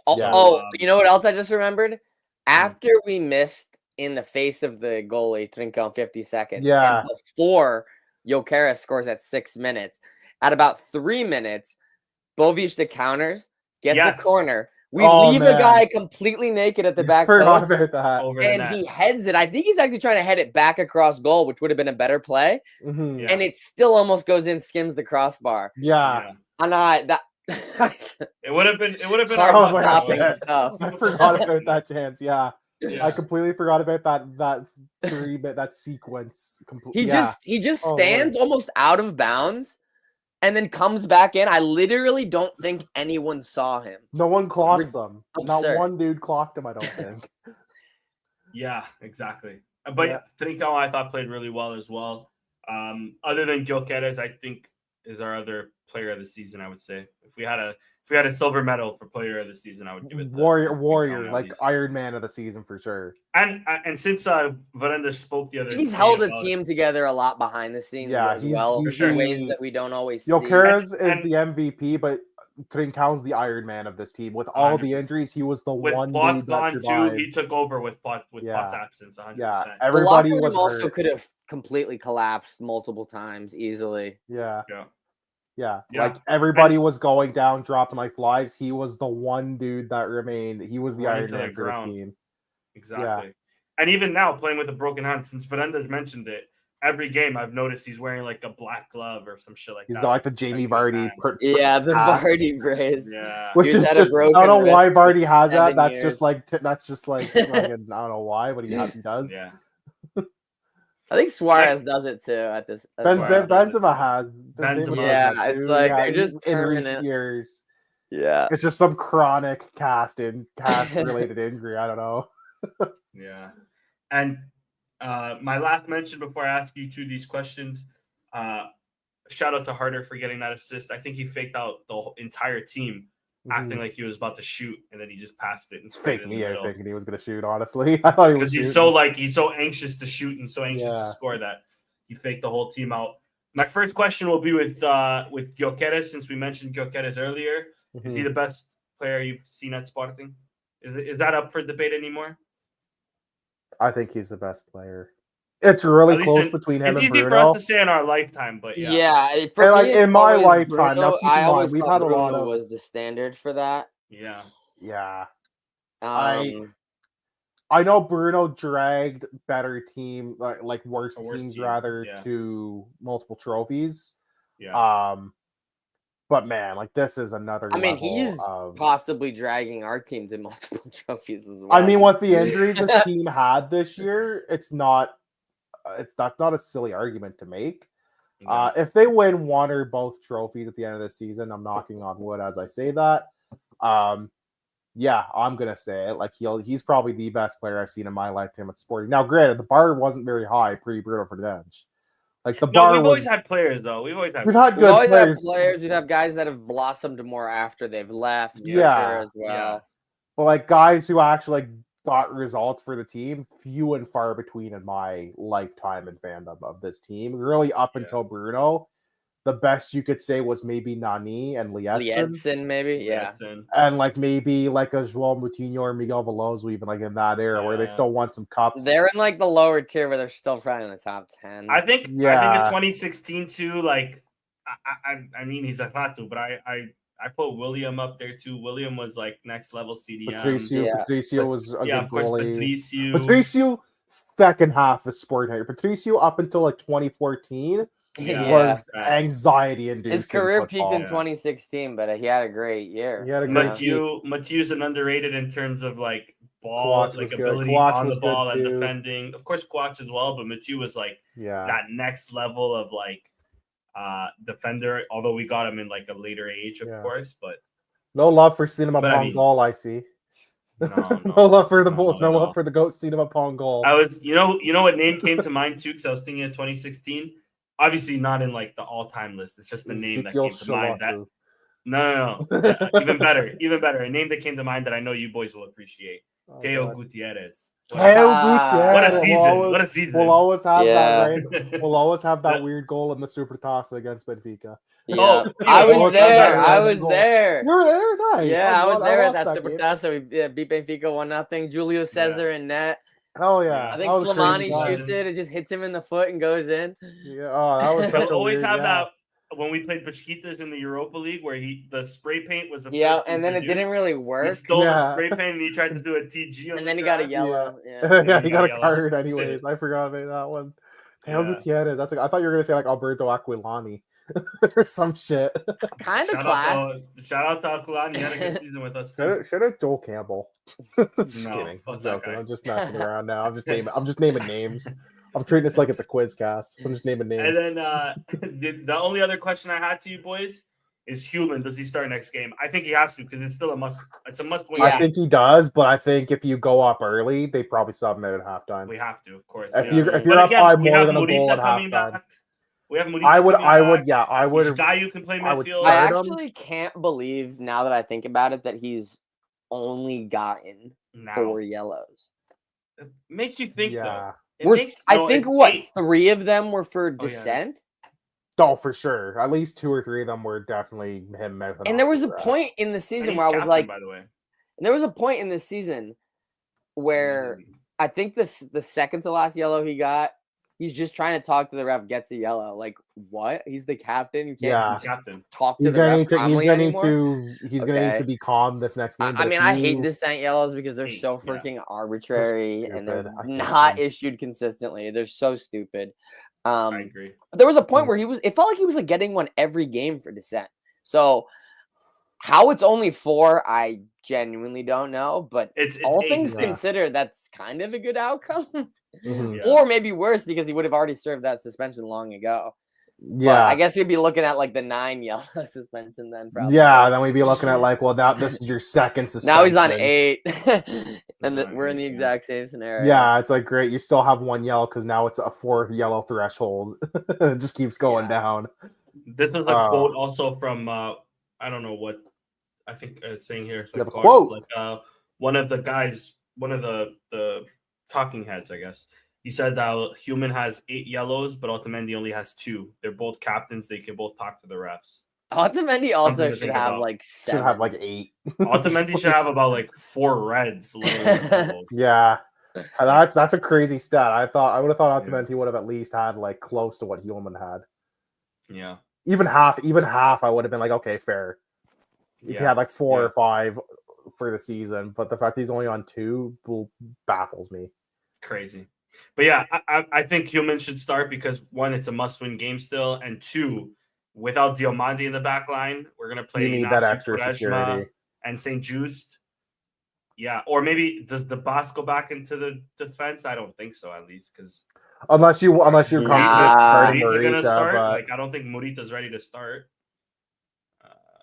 Oh, Yeah. you know what else I just remembered? After we missed in the face of the goalie, Trincão, 50 seconds, Yeah. and before Jokeres scores at 6 minutes, at about 3 minutes, Boavista counters, gets Yes. a corner. We Oh, leave a man. guy completely naked at the back Forgot post, about that. over the and net. he heads it. I think he's actually trying to head it back across goal, which would have been a better play. Mhm. Yeah. And it still almost goes in, skims the crossbar. Yeah. And It would have been Hard our stopping luck, stuff. I forgot about that chance. Yeah. Yeah. I completely forgot about that 3-bit that sequence. He just Oh, stands almost out of bounds and then comes back in. I literally don't think anyone saw him. no one clocks him. Not absurd. one dude clocked him. I don't think. Yeah, exactly. But Yeah. Trincão, I thought, played really well as well. Other than Jokeres, I think is our other player of the season. I would say if we had a silver medal for player of the season, I would give it to Warrior, Trincão at like least. Iron Man of the season for sure. And since Veranda spoke the other He's day held a about- team together a lot behind the scenes Yeah, as he's- well, he's in the- ways that we don't always see. Jokeres is And- the MVP, but Trincão's the Iron Man of this team. With all the 100%. injuries, he was the with one Pot dude that gone too, survived. he took over with Pot's Yeah. absence. 100%. Yeah, The everybody locker was room also hurt. could have completely collapsed multiple times easily. Yeah. Yeah. Yeah, Yeah. like everybody was going down, dropping like flies. He was the one dude that remained. He was the Running Iron to the Man for this ground. team. Exactly. And even now, playing with a broken hand, since Veranda's mentioned it, every game I've noticed he's wearing like a black glove or some shit like He's that. got like the Jamie protecting his Vardy, hand. Yeah, the Ah. Vardy brace. Yeah. which Dude's is had a just I broken don't know why wrist for Vardy has that. 7 That's years. just like fucking, I don't know why, but he does. Yeah. I think Suarez does it too at this. at Suarez this point. Benzema has. Benzema. Yeah, has it's too. like Yeah, they're just in recent permanent. years. Yeah. It's just some chronic cast related injury. I don't know. Yeah. And my last mention before I ask you two these questions, shout out to Harder for getting that assist. I think he faked out the whole entire team, acting like he was about to shoot, and then he just passed it and spread it Fake in the me out middle. thinking he was gonna shoot. Honestly, I thought he was Because shooting. he's so anxious to shoot and so anxious to score that he faked the whole team out. My first question will be with Jokeres, since we mentioned Jokeres earlier. Is he the best player you've seen at Sporting? Is that up for debate anymore? I think he's the best player. It's really At least close between him It's and easy Bruno. for us to say in our lifetime, but yeah. Yeah, for And, like, me, it's in my always lifetime, now Bruno. keep in I mind, always we've thought had a lot Bruno of- was the standard for that. Yeah. Yeah, Um, I know Bruno dragged better team, like worse A worse teams team, rather, yeah. to multiple trophies. Yeah. But man, like this is another. I mean, level he's of, possibly dragging our team to multiple trophies as well. I mean, what the injuries this team had this year, that's not a silly argument to make. If they win one or both trophies at the end of the season, I'm knocking on wood as I say that. Yeah, I'm gonna say it. Like he's probably the best player I've seen in my lifetime at Sporting. Now, granted, the bar wasn't very high pre-Bruno Fernandes. Like the bar we've was. always had players though. We've had We've had we good always players. have players. We'd have guys that have blossomed more after they've left. for Yeah, sure as well. But like guys who actually got results for the team, few and far between in my lifetime and fandom of this team. Really, up until Bruno, the best you could say was maybe Nani and Liedson, maybe. Yeah. Liedson. and like maybe like a João Moutinho or Miguel Veloso, even like in that era where they Yeah. still won some cups. They're in like the lower tier, but they're still probably in the top 10. I think in Yeah. 2016 too, like I mean he's a fatu, but I put William up there too. William was like next level CDM. Patricio was a Yeah, good of course, goalie. Patricio. Patricio second half of Sporting. Patricio up until like 2014 Yeah. was Yeah. anxiety inducing. His career football. peaked in Yeah. 2016, but he had a great year. He had a great Mathieu's an underrated in terms of like ball, Quach like was good. ability Quach on was the ball good and too. defending. Of course, Quach as well, but Mathieu was like Yeah. that next level of like defender. Although we got him in like a later age, of course, but No love for Cinema But I mean- Pongal, I see. no, No love for the no, bull. not No at love all. for the goat Cinema Pongal. I was, you know what name came to mind too? Because I was thinking of 2016. Obviously, not in like the all-time list. It's just a name that Ezekiel came to mind. That Shalatu. no. Even better. A name that came to mind that I know you boys will appreciate. Oh, Teo God. Gutierrez. Kyle Ah, What a Gutierrez will season! always- What a season! We'll always have Yeah. that, right? We'll always have that That- weird goal in the Supertassa against Benfica. Yeah, Oh, I yeah, was yeah, there. yeah, I yeah, was goal. there. You were there, nice. Yeah, I was there at watched that game. Supertassa. We beat Benfica 1-0. Julio Cesar in net. Hell yeah! I think That was a crazy Slimani time. shoots it. It just hits him in the foot and goes in. Yeah, oh, that was such He'll a always weird, have yeah. that when we played Besiktas in the Europa League, where the spray paint was the Yeah, first and then it didn't introduced. really He work. stole the Yeah. spray paint and he tried to do a TG on And the then he got a grass. yellow. Yeah. Yeah, he got a yellow. card anyways. I forgot about that one. Kyle Yeah. Gutierrez. That's I thought you were gonna say like Alberto Aquilani or some shit. Kind of Shout class. out to Alvalade. He had a good season with us too. Shout out Joel Campbell. Just No, kidding. fuck I'm that joking. guy. I'm just messing around now. I'm just naming names. I'm treating this like it's a quiz cast. I'm just naming names. And then the only other question I had to you boys is Human. Does he start next game? I think he has to because it's still a must. It's a must win. I Yeah. think he does, but I think if you go up early, they probably sub him at halftime. We have to, of course. If yeah. you're But up again, by we more have than a goal Morita at coming halftime, back. We have Morita. I would, back. I would. Gayu can play I would midfield. I start him. actually can't believe now that I think about it that he's only gotten Now. 4 yellows. It makes you think though. Yeah. It We're- makes, I no, think it's what 8. 3 of them were for Oh, yeah. dissent. Oh, for sure. At least 2 or 3 of them were definitely him mouthing And off there was to a the ref. point in the And season he's where I was captain, like, by the way. and there was a point in this season where I think the second to last yellow he got, he's just trying to talk to the ref, gets a yellow. Like, what? He's the captain. You can't Yeah. He's captain. talk to He's the gonna ref need to. He's calmly gonna need anymore. to. He's gonna need Okay. to be calm this next game. I but mean, if I hate you- dissent yellows because they're so Yeah. freaking arbitrary and they're stupid. I hate not them. issued consistently. They're so stupid. I agree. But there was a Mm. point where it felt like he was like getting one every game for dissent. So how it's only 4, I genuinely don't know. But It's all 8 things yeah. considered, that's kind of a good outcome. Mhm. Yeah. Or maybe worse because he would have already served that suspension long ago. But Yeah. I guess we'd be looking at like the 9 yellow suspension then. Probably. Yeah, then we'd be looking at like, well, now this is your second suspension. Now he's on 8, and on we're in the 8, yeah. exact same scenario. Yeah, it's like great. You still have 1 yellow because now it's a 4th yellow threshold. It just keeps going Yeah. down. This is a quote also from I don't know what I think it's saying here. It's You have a cards, quote? like one of the guys, one of the talking heads, I guess. He said that Human has 8 yellows, but Otamendi only has 2. They're both captains. They can both talk to the refs. Otamendi also Something to should think have about. like Should 7. have like 8. Otamendi should have about like 4 reds. let alone yellows. Yeah, that's a crazy stat. I would have thought Yeah. Otamendi would have at least had like close to what Hillman had. Yeah. Even half. I would have been like, okay, fair. If he Yeah. had like 4 Yeah. or 5 for the season, but the fact that he's only on 2 baffles me. Crazy. But yeah, I think Human should start because 1, it's a must-win game still, and 2, without Diomande in the back line, we're gonna play You need that Inácio extra Quaresma security. and St. Just. Yeah, or maybe does the boss go back into the defense? I don't think so, at least because Unless you're Nah. comfortable starting Morita gonna Morita, start. but Like I don't think Morita's ready to start.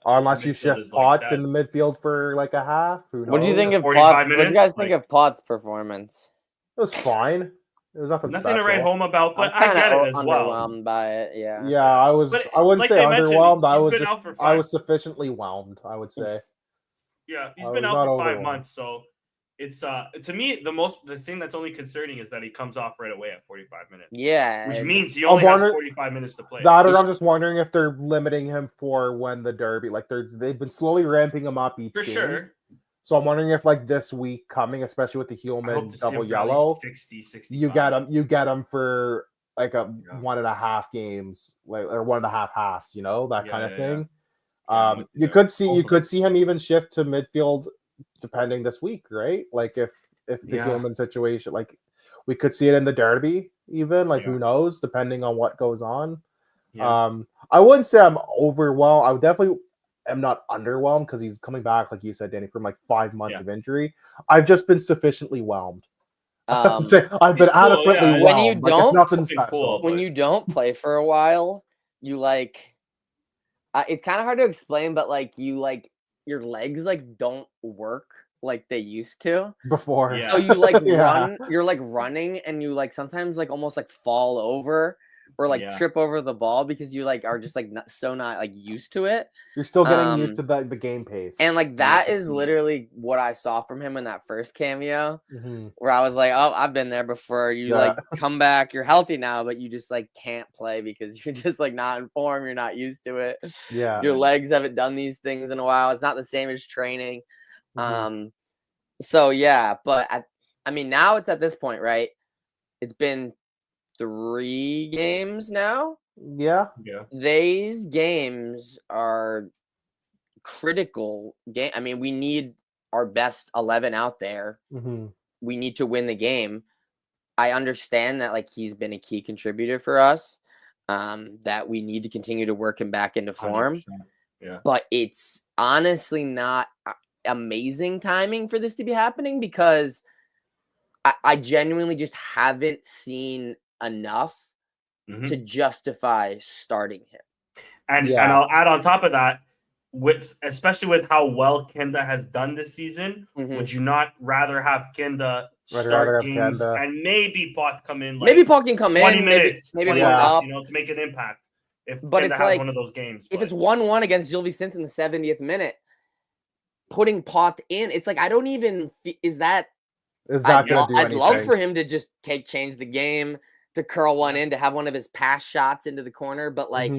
unless you midfield shift is like Potts that. in the midfield for like a half. Who knows? What do you think of 45 Potts? What do you minutes? guys think Like- of Potts' performance? It was fine. It was nothing Nothing special. to write home about, but I'm I get kinda it as well. underwhelmed by it. Yeah. Yeah, I was. But I wouldn't like say they mentioned, underwhelmed. I he's was been just. out for I 5. was sufficiently whelmed. I would say. Yeah, he's I been was out not for 5 overwhelmed. months, so it's to me the thing that's only concerning is that he comes off right away at 45 minutes. Yeah. Which and- means he only has wondering- 45 minutes to play. That, or I'm just wondering if they're limiting him for when the derby. Like they've been slowly ramping him up each For game. sure. So I'm wondering if like this week coming, especially with the I hope Hillman to see double him for at least yellow, 60, 65. you get him for like a Yeah. 1.5 games, like or 1.5 halves. You know that Yeah, kind of yeah, thing. Yeah, I'm with you You there. could see Also- him even shift to midfield depending this week, right? Like if the Yeah. Hillman situation, like we could see it in the derby, even like Yeah. who knows, depending on what goes on. Yeah. I wouldn't say I'm overwhelmed. I would definitely am not underwhelmed because he's coming back, like you said, Danny, from like 5 months Yeah. of injury. I've just been sufficiently whelmed. um, I've been he's cool, adequately yeah. whelmed. When you Like, don't- it's nothing Fucking special. cool. when but- you don't play for a while, you like it's kind of hard to explain, but like you like your legs like don't work like they used to. Before. Yeah. So you like Yeah. run, you're like running and you like sometimes like almost like fall over or like Yeah. trip over the ball because you like are just like not like used to it. You're still getting used to the game pace. And like that is literally what I saw from him in that first cameo, where I was like, oh, I've been there before. You like come back, you're healthy now, but you just like can't play because you're just like not in form. You're not used to it. Yeah. Your legs haven't done these things in a while. It's not the same as training. So yeah, but I mean, now it's at this point, right? It's been 3 games now. Yeah. These games are critical game. I mean, we need our best 11 out there. We need to win the game. I understand that like he's been a key contributor for us. That we need to continue to work him back into form. 100%. Yeah. But it's honestly not amazing timing for this to be happening because I genuinely just haven't seen enough to justify starting him. And I'll add on top of that, especially with how well Kenda has done this season, would you not rather have Kenda start games and maybe Pot come in? Like maybe Pot can come 20 in, minutes, maybe 20 up, minutes, to make an impact. But Kenda it's has like one of those games. If it's 1-1 against Gilby Sint in the 70th minute, putting Pot in, it's like I don't even is that gonna do anything? I'd love for him to just change the game, to curl one in, to have one of his pass shots into the corner, but like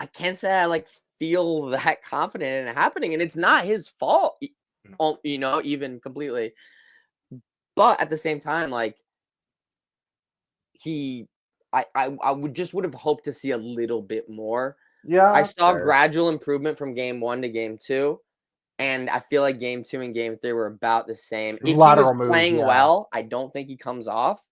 I can't say I like feel that confident in it happening, and it's not his fault, even completely. But at the same time, like I would have hoped to see a little bit more. Yeah, I saw gradual improvement from game 1 to game 2, and I feel like game 2 and game 3 were about the same. If he was playing well, I don't think he comes off.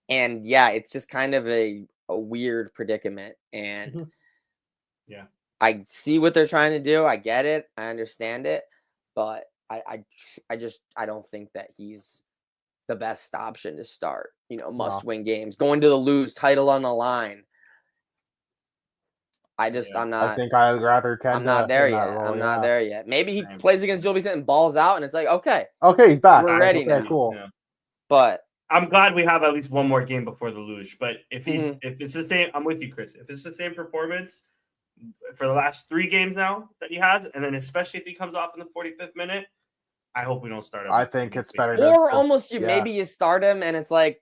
And yeah, it's just kind of a weird predicament, and I see what they're trying to do. I get it. I understand it, but I don't think that he's the best option to start. Must-win games, going to the lose, title on the line. I'm not. I think I'd rather Kenda. I'm not there yet. I'm not there yet. Maybe he plays against Gilby Sint and balls out, and it's like, okay, he's back. We're ready now. Cool. Yeah. But I'm glad we have at least one more game before the luge. But if it's the same, I'm with you, Chris. If it's the same performance for the last 3 games now that he has, and then especially if he comes off in the 45th minute, I hope we don't start him. I think it's better. Maybe you start him, and it's like,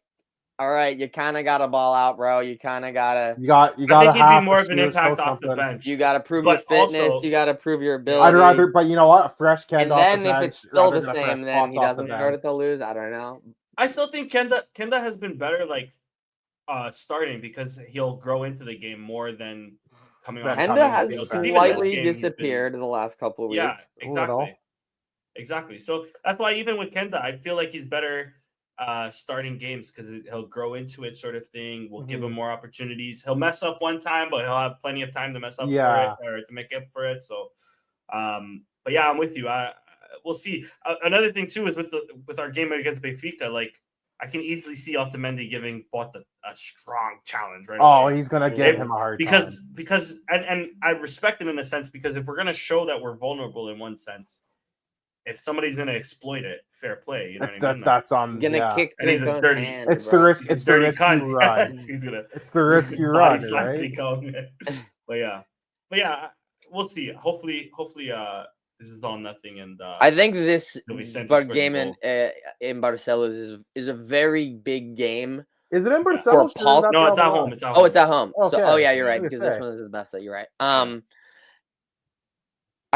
all right, you kind of got to ball out, bro. You kind of gotta. You got. I think he'd be more of an impact off the bench. You got to prove your fitness. You got to prove your ability. I'd rather, but you know what? Fresh Kenda. And then if it's still the same, then he doesn't start at the lose. I don't know. I still think Kenda has been better, like starting, because he'll grow into the game more than coming on. Kenda has slightly disappeared in the last couple of weeks. Yeah, exactly. So that's why even with Kenda, I feel like he's better starting games because he'll grow into it, sort of thing. We'll give him more opportunities. He'll mess up one time, but he'll have plenty of time to mess up for it or to make up for it. So, but yeah, I'm with you. We'll see. Another thing too is with our game against Benfica, like I can easily see Otamendi giving Bot a strong challenge, right? Oh, he's gonna give him a hard time because I respect it in a sense, because if we're gonna show that we're vulnerable in one sense, if somebody's gonna exploit it, fair play. You know what I mean? That's on. He's gonna kick. And he's a dirty. It's the risk. It's the risk you run. It's the risk you run, right? But yeah, we'll see. Hopefully, this is all nothing. And I think this game in Barcelos is a very big game. Is it in Barcelos? No, it's at home. It's at home. Oh, it's at home. Okay. So, yeah, you're right, because this one is the best. So you're right. I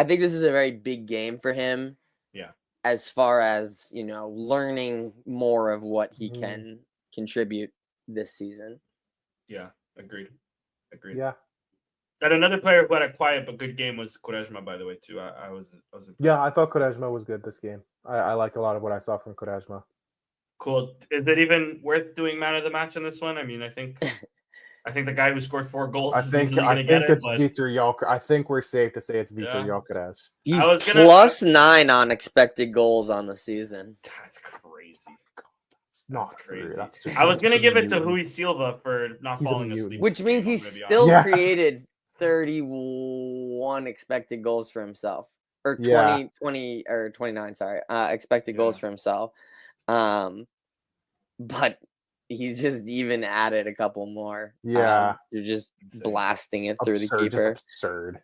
think this is a very big game for him. Yeah. As far as, learning more of what he can contribute this season. Yeah, agreed. Yeah. And another player who had a quiet but good game was Quaresma, by the way, too. I was impressed. Yeah, I thought Quaresma was good this game. I liked a lot of what I saw from Quaresma. Cool. Is it even worth doing man of the match in this one? I mean, I think the guy who scored 4 goals. I think it's Vitor Gyökeres. I think we're safe to say it's Vitor Gyökeres. He's +9 on expected goals on the season. That's crazy. It's not crazy. I was gonna give it to Rui Silva for not falling asleep, which means he still created 31 expected goals for himself, or 20 or 29. Sorry, expected goals for himself. But he's just even added a couple more. Yeah. You're just Insane. blasting it through the Absurd, keeper. just absurd.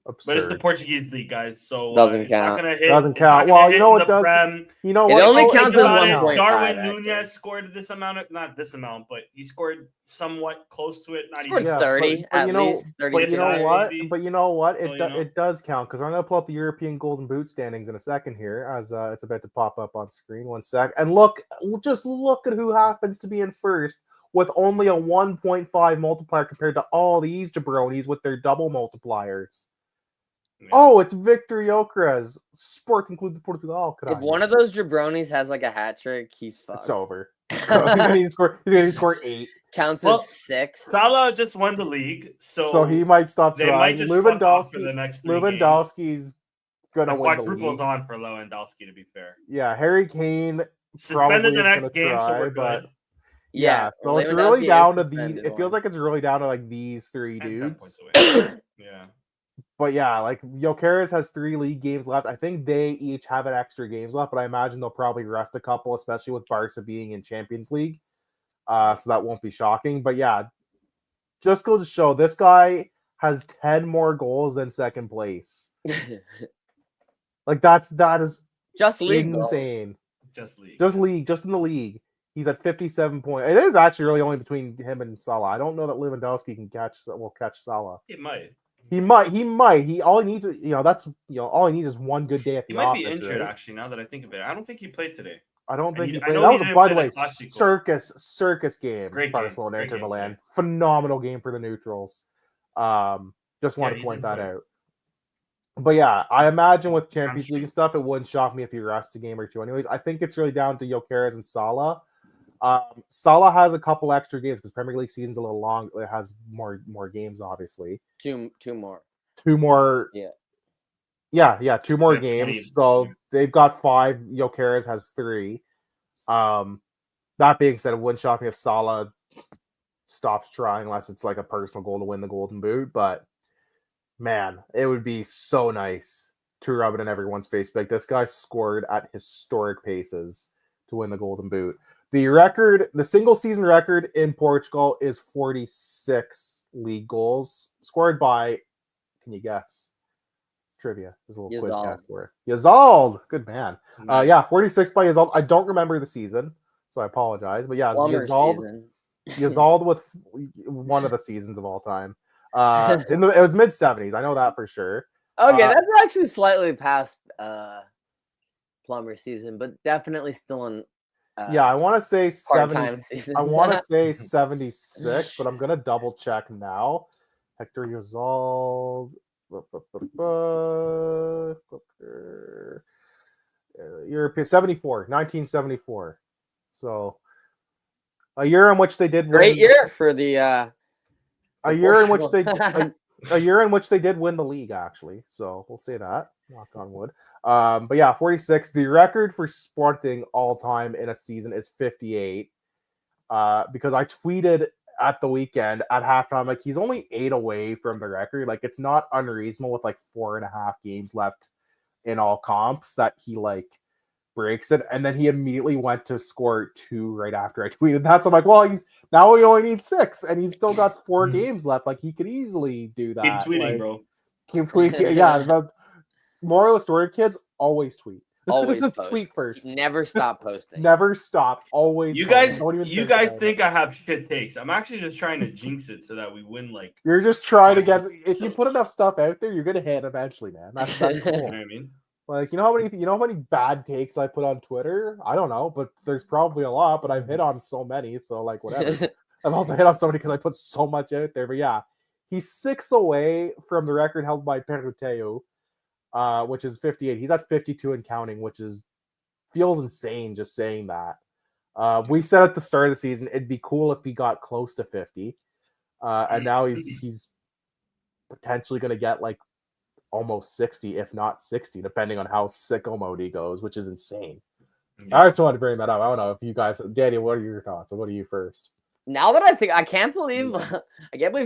But it's the Absurd. Portuguese league, guys. So Doesn't it's not count. gonna hit. Doesn't it's not count. gonna Well, hit you know in what the does? Prem. You know It what? only Oh, counts Think as about it. 1.5, Darwin actually. Nunez scored this amount of, not this amount, but he scored somewhat close to it. Not Scored even 30 but at you know, least. but 32. you know Maybe. what? But you know what? So, you know. It does count because I'm gonna pull up the European Golden Boot standings in a second here, as it's about to pop up on screen. One sec, and just look at who happens to be in first with only a 1.5 multiplier compared to all these jabronis with their double multipliers. Yeah. Oh, it's Victor Gyökeres, Sporting Clube de Portugal. If one of those jabronis has like a hat trick, he's fucked. It's over. He's gonna score 8. Counts Well, as 6. Salah just won the league, So he might stop they trying. might just fuck off for the next 3 games. Lewandowski's gonna The win the quadruple's league. on for Lewandowski, to be fair. Yeah, Harry Kane Suspended probably the is next gonna game, so try, we're but good. yeah. So it's Lewandowski really is down to these. suspended It feels one. like it's really down to like these 3 And 10 dudes. points away. Yeah. But yeah, like Gyökeres has 3 league games left. I think they each have an extra games left, but I imagine they'll probably rest a couple, especially with Barca being in Champions League. So that won't be shocking. But yeah, just goes to show this guy has 10 more goals than second place. Like that is Just league goals. insane. Just league. Just in the league. He's at 57 points. It is actually really only between him and Salah. I don't know that Lewandowski will catch Salah. It might. He might. All he needs is, all he needs is one good day at the He might office. be injured, right? actually, now that I think of it. I don't think he played today. I don't think he I played. know That he was, didn't by the play way, the Clásico. circus game. Great game. Barcelona Great Inter game Milan. today. Phenomenal game for the neutrals. Just want Yeah, to point he that did play. out. But yeah, I imagine with Champions Hamstring. League and stuff, it wouldn't shock me if he rests a game or two. Anyways, I think it's really down to Gyökeres and Salah. Salah has a couple extra games because Premier League season's a little long. It has more games, obviously. Two more. 2 more. Yeah. Yeah, 2 more They have 20. games. So they've got 5. Gyökeres has 3. That being said, it wouldn't shock me if Salah stops trying unless it's like a personal goal to win the Golden Boot. But man, it would be so nice to rub it in everyone's face. Like, this guy scored at historic paces to win the Golden Boot. The single season record in Portugal is 46 league goals scored by, can you guess? Trivia. There's a little quiz cast for it. Yazald. Good man. Nice. Yeah, 46 by Yazald. I don't remember the season, so I apologize. But yeah, Yazald with one of the seasons of all time. It was mid-70s. I know that for sure. Okay, that's actually slightly past Plumber season, but definitely still in yeah, I want to say 70 season. I want to say 76, but I'm gonna double check now. Hector Yazald. European 1974. So a year in which they did great year for the a year in which a year in which they did win the league, actually. So we'll say that. Knock on wood. But yeah, 46. The record for Sporting all time in a season is 58. Because I tweeted at the weekend at halftime, like, he's only 8 away from the record. Like, it's not unreasonable with like 4.5 games left in all comps that he like breaks it. And then he immediately went to score 2 right after I tweeted that. So I'm like, well, now we only need 6 and he's still got 4 games left. Like, he could easily do that. Keep tweeting, like, bro. Keep tweeting. Yeah. The moral of the story, kids, always tweet. Always post. Tweet first. Never stop posting. Never stop. Always. You post. guys think I have shit takes. I'm actually just trying to jinx it so that we win. Like, you're just trying to get. If you put enough stuff out there, you're gonna hit eventually, man. That's cool. you know what I mean? Like, you know how many bad takes I put on Twitter? I don't know, but there's probably a lot. But I've hit on so many, so like whatever. I've also hit on so many because I put so much out there. But yeah, he's 6 away from the record held by Peruteu, which is 58. He's at 52 and counting, which feels insane just saying that. We said at the start of the season it'd be cool if he got close to 50, and now he's potentially going to get like almost 60, if not 60, depending on how sicko mode he goes, which is insane. Yeah. I just wanted to bring that up. I don't know if you guys, Danny, what are your thoughts? What are you first? Now that I can't believe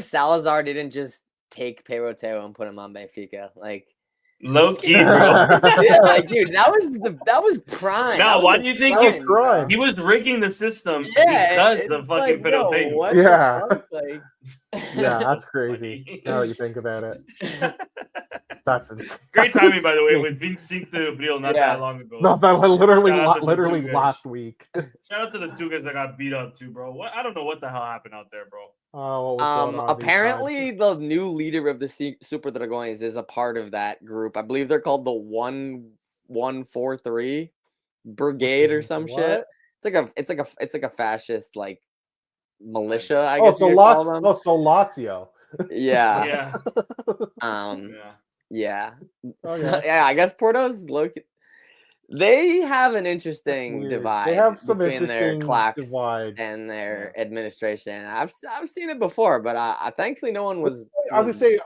Salazar didn't just take Peroteo and put him on Benfica. Like, Low key, bro. Yeah, like dude, that was prime. Now, That was why a do you think prime, he- bro. He was rigging the system Yeah, because it's of fucking like, yo, Pedotemu. what Yeah. the fuck? Like, Yeah, So that's crazy. funny. Now that you think about it, that's insane. Great timing, by the way, Insane. with being synced to Bril not Yeah. that long ago. Not that literally, Shout out to the literally two guys. last week. Shout out to the two guys that got beat up too, bro. What I don't know what the hell happened out there, bro. Oh, what was going on these apparently the new leader of the Super Dragões is a part of that group. I believe they're called the 1143 Brigade or some shit. What? It's like a fascist like militia, I Oh, guess so you could call them. Lazio. Yeah. Yeah. Yeah. Okay. So, yeah, I guess Porto's they have an That's interesting weird. divide They have some between their interesting claques divides. and their administration. I've seen it before, but I thankfully no one was. I was gonna say,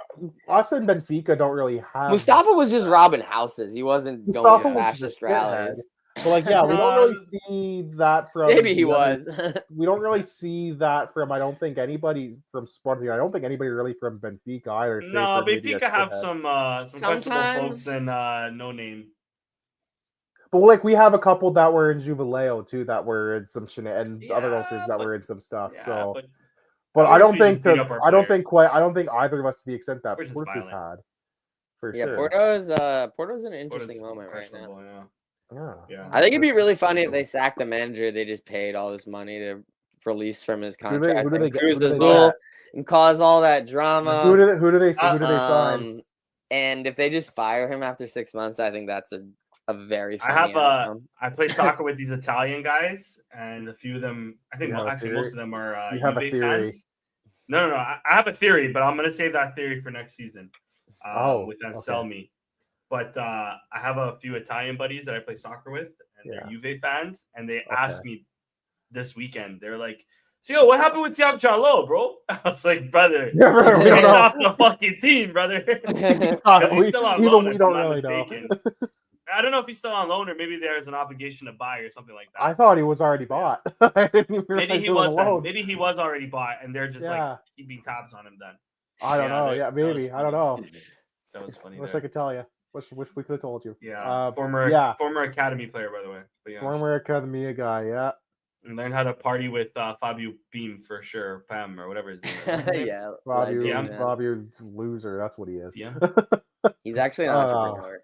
us and Benfica don't really have. Mustafa was just robbing houses. He wasn't Mustafa going to was fascist just a rallies. But like, yeah, we don't really see that from. Maybe he the other- was. We don't really see that from. I don't think anybody from Sporting. I don't think anybody really from Benfica either. save No, for maybe a Benfica have shithead. some questionable folks Sometimes. and no name. But like we have a couple that were in Jubileo too, that were in some and other Yeah, ultras that were in some stuff. Yeah, so, but but at I least don't we just think beat that up our I don't players. think quite. I don't think either of us to the extent that We're just Porto's violent. had. For Yeah, sure. Porto's in an What is interesting moment right now. questionable, Yeah. Yeah. I think it'd be really funny if they sacked the manager. They just paid all this money to release from his Who do they- contract. who do they and get- Cruz who do they Azul get? and cause all that drama. Who do they sign? And if they just fire him after 6 months, I think that's a very I funny have outcome. I play soccer with these Italian guys, and a few of them. I think You have a actually theory? most of them are You have a Juve theory? fans. No. I have a theory, but I'm gonna save that theory for next season. With Anselmi. But I have a few Italian buddies that I play soccer with, and they're Juve fans, and they asked me this weekend. They're like, "So, what happened with Thiago Jallo, bro?" I was like, "Brother, Yeah, bro, we get don't know. off the fucking team, brother." Because he's still on loan. We If don't I'm not really know. mistaken. I don't know if he's still on loan or maybe there's an obligation to buy or something like that. I thought he was already bought. I didn't even Maybe realize he it was was. Then. alone. Maybe he was already bought, and they're just Yeah. like keeping tabs on him. Then I don't know. that- Yeah, that was maybe. I don't funny. know. That was funny. Wish there. I could tell you. Wish we could have told you. Yeah, former academy player, by the way. But yeah, Former Academia guy. Yeah. and learn how to party with Fabio Beam for sure, Pam or whatever his name is. What's his name? Yeah, Fabio, legend, man. Fabio loser. That's what he is. Yeah. He's actually an entrepreneur.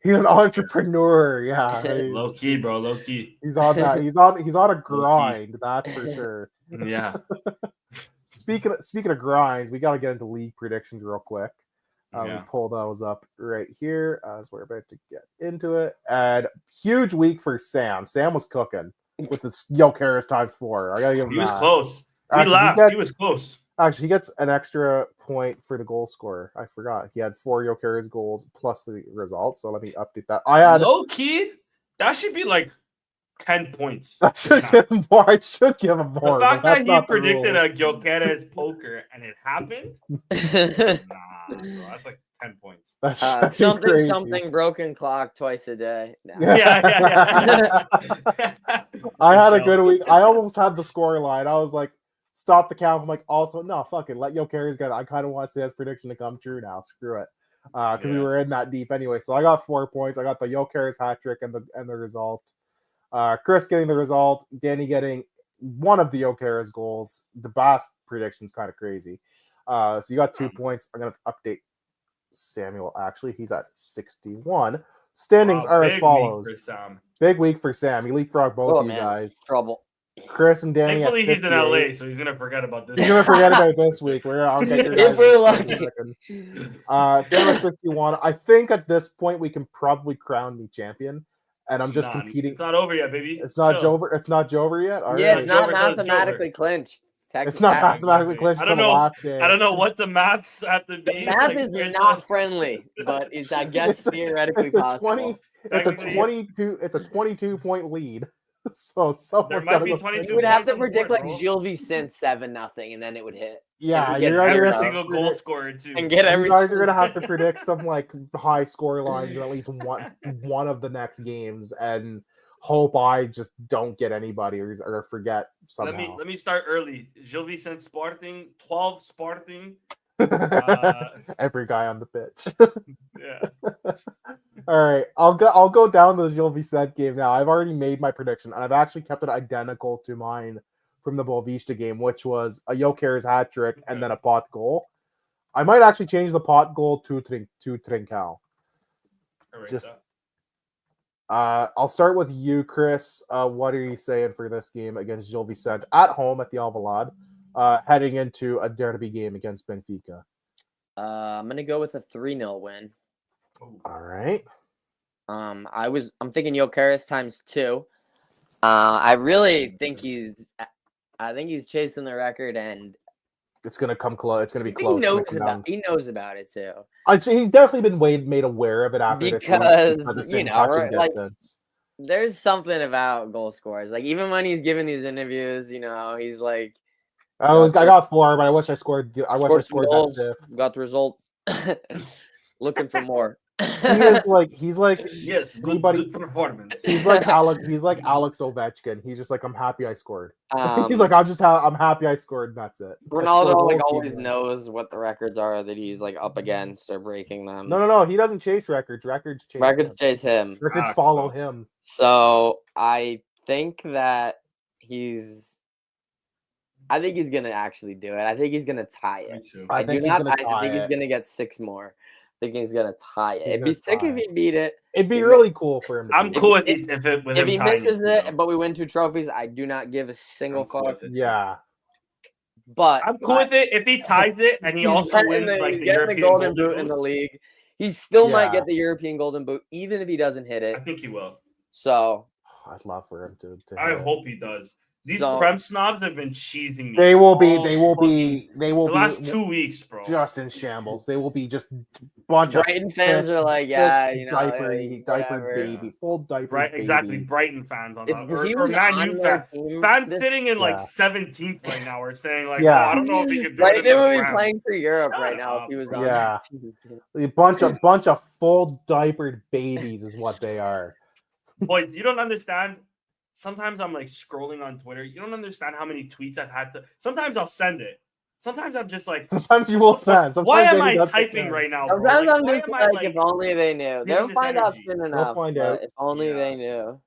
He's an entrepreneur. Yeah. Low key, bro. Low key. He's on that. He's on a grind. That's for sure. Yeah. Speaking of grinds, we got to get into league predictions real quick. We Yeah. pull those up right here as we're about to get into it. And huge week for Sam. Sam was cooking with this Jokeris ×4. I gotta give him He was that. close. We Actually, laughed. He was close. Actually, he gets an extra point for the goal scorer. I forgot. He had 4 Jokeris goals plus the result. So let me update that. I had Low key, that should be like 10 points. I should give him more. I should give him more. The fact but that's that he not the predicted rule. a Gyökeres poker and it happened, nah, bro, that's like 10 points. That's actually something crazy. something broken clock twice a day. No. Yeah. I had a good week. I almost had the score line. I was like, stop the count. I'm like, also, no, fuck it. Let Jokeris get it. I kind of want Sam's prediction to come true now. Screw it. Because we were in that deep anyway. So I got 4 points. I got the Jokeris hat trick and the result. Chris getting the result. Danny getting one of the Jokeris goals. The Bass prediction's kind of crazy. So you got 2 points. I'm going to update Samuel. Actually, he's at 61. Standings are as follows. Big week for Sam. He leapfrogged both of you guys. Trouble. Chris and Danny. Thankfully, at he's in 58. LA, so he's gonna forget about this. He's gonna forget about this week. I'll get your If guys. we're lucky. Sam at 61. I think at this point we can probably crown me champion, and I'm just competing. It's not over yet, baby. It's not Chill. over. It's not over yet. All Yeah, right. it's not Jover, so it's mathematically clinched. It's not mathematically clinched I until don't the know. last day. I don't know what the maths have to be. Math like, is it's not friendly, but it's I guess theoretically It's a possible. 20. It's a Technically, 22. It's a 22-point lead. So There someone's might gotta be go. 22 You would have points to on the predict board, like bro. Gilles Vicente 7-0, and then it would hit. Yeah, Get you're Every gonna single goal scorer too. And get every. You guys are gonna have to predict some like high score lines in at least one of the next games, and hope I just don't get anybody or forget somehow. Let me start early. Gilles Vicente Sporting, 12 Sporting. Every guy on the pitch. Yeah. All right, I'll go down to the Gil Vicente game now. I've already made my prediction, and I've actually kept it identical to mine from the Boavista game, which was a Jokeres hat trick and then a pot goal. I might actually change the pot goal to Trincao. Just I'll start with you, Chris. What are you saying for this game against Gil Vicente at home at the Alvalade, heading into a derby game against Benfica? I'm gonna go with a 3-0 win. All right. I'm thinking Jokeres ×2. I really think he's chasing the record, and It's gonna come close. It's gonna be close. He knows about it too. I'd say he's definitely been made aware of it after this week because it's you in know, touching like distance. there's something about goal scorers. Like even when he's giving these interviews, you know, he's like, I got 4, but I wish I scored. I wish I scored some scored goals, that 5th. got the result. Looking for more. He's like yes, good performance. He's like Alex Ovechkin. He's just like, I'm happy I scored. He's like, I'm happy I scored. And that's it. Ronaldo like always knows what the records are that he's like up against or breaking them. No. He doesn't chase records. Records chase him. Records follow him. So I think that he's gonna actually do it. I think he's gonna tie it. I think he's gonna get 6 more. I think he's gonna tie it. It'd be sick if he beat it. It'd be really cool for him. I'm cool if he misses it, but we win 2 trophies. I do not give a single fuck. Yeah, but I'm cool with it if he ties it and he also wins like the European Golden Boot in the league. He still might get the European Golden Boot, even if he doesn't hit it. I think he will. So I'd love for him to I hope he does. These Prem snobs have been cheesing me. They will be the last 2 weeks, bro. Just in shambles. They will be just bunch Brighton of fans are like, yeah, you know, diaper baby, full diaper. Right, exactly. Babies. Brighton fans on that, or Man U fans sitting in like 17th right now, are saying like, oh, I don't know if he could do it. They would be playing for Europe right now if he was on. Yeah, a bunch of full diapered babies is what they are. Boys, you don't understand. Sometimes I'm like scrolling on Twitter. You don't understand how many tweets I've had to. Sometimes I'll send it. Sometimes I'm just like. Sometimes you will send. Why am I typing right now? Bro? Sometimes I'm just like, if only they knew. They'll find out soon enough. They'll find out. If only they knew.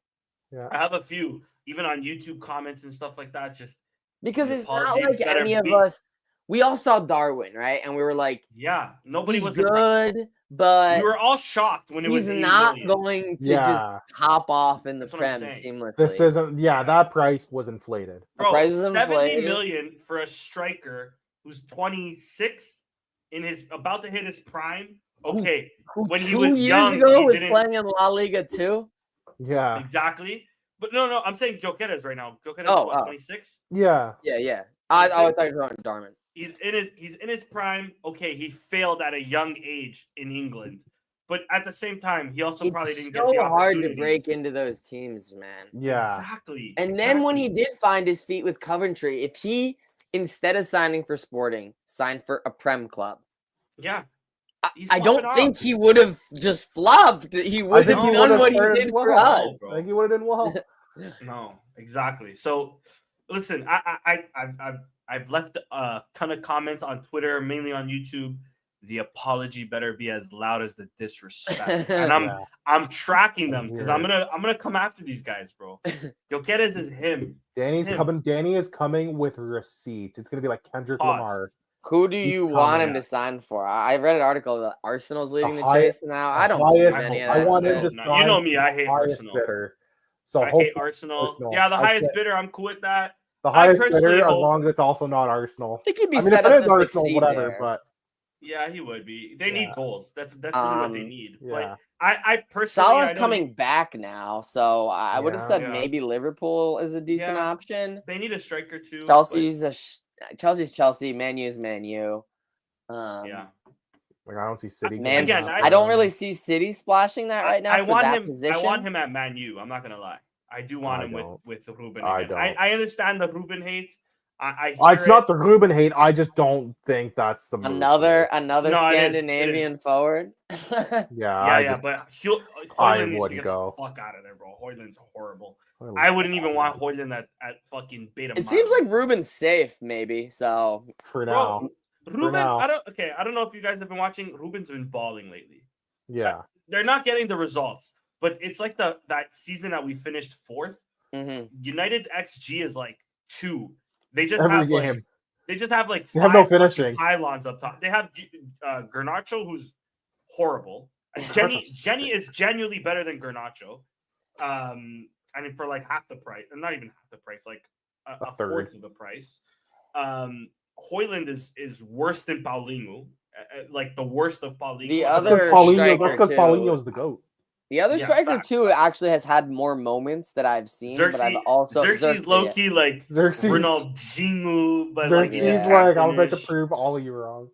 Yeah. I have a few, even on YouTube comments and stuff like that. Just because it's not like any of us. We all saw Darwin, right? And we were like, yeah, nobody was good. But we were all shocked when it was. He's not going to just hop off in the Prem seamlessly. This isn't. Yeah, that price was inflated. Bro, $70 million for a striker who's 26 about to hit his prime. Okay, when he was young, 2 years ago was playing in La Liga too. Yeah, exactly. But no, I'm saying Jokeres right now. Jokeres is what, 26? Yeah. I was talking about Darwin. He's in his prime. Okay, he failed at a young age in England, but at the same time, he also probably didn't get the opportunities. It's so hard to break into those teams, man. Yeah, exactly. And then when he did find his feet with Coventry, if he instead of signing for Sporting, signed for a Prem club, I don't think he would have just flopped. He would have done what he did for us. I think he would have done well. No, exactly. So, listen, I've left a ton of comments on Twitter, mainly on YouTube. The apology better be as loud as the disrespect, and I'm tracking them because I'm gonna come after these guys, bro. Jokeres is him. Danny is coming with receipts. It's gonna be like Kendrick Lamar. Who do you want him to sign for? I read an article that Arsenal's leading the chase now. I don't believe any of that. I want him to sign. You know me, I hate Arsenal. So I hate Arsenal. Yeah, the highest bidder, I'm cool with that. The highest bidder, as long as it's also not Arsenal. I think he'd be set up to Arsenal, succeed whatever, there. But yeah, he would be. They need goals. That's really what they need. Yeah. But I personally, Salah's coming back now, so I would have said maybe Liverpool is a decent option. They need a striker too. Chelsea's Chelsea. Man U's Man U. Like I don't see City. I don't really see City splashing that right now. I want him at Man U. I'm not gonna lie. I do want him with Ruben. I understand the Ruben hate. It's not the Ruben hate. I just don't think that's the move. Another Scandinavian forward. But I wouldn't go. The fuck out of there, bro. Hoyland's horrible. I wouldn't even want Hoyland at fucking Beta. It seems like Ruben's safe, maybe. So for now, Ruben, I don't know if you guys have been watching. Ruben's been balling lately. Yeah. They're not getting the results, but it's like that season that we finished 4th. United's XG is like 2. They just Every have game. like they just have like They have no 5 fucking finishing. pylons up top. They have Garnacho, who's horrible. And Jenny is genuinely better than Garnacho. I mean, for like half the price, not even half the price, like a fourth of the price. Hoyland is worse than Paulinho, like the worst of Paulinho. The other striker, that's because Paulinho's the GOAT. The other striker too actually has had more moments that I've seen, but I've also Xerxes low key like Ronaldinho, but Xerxes like I'm about to prove all of you wrong.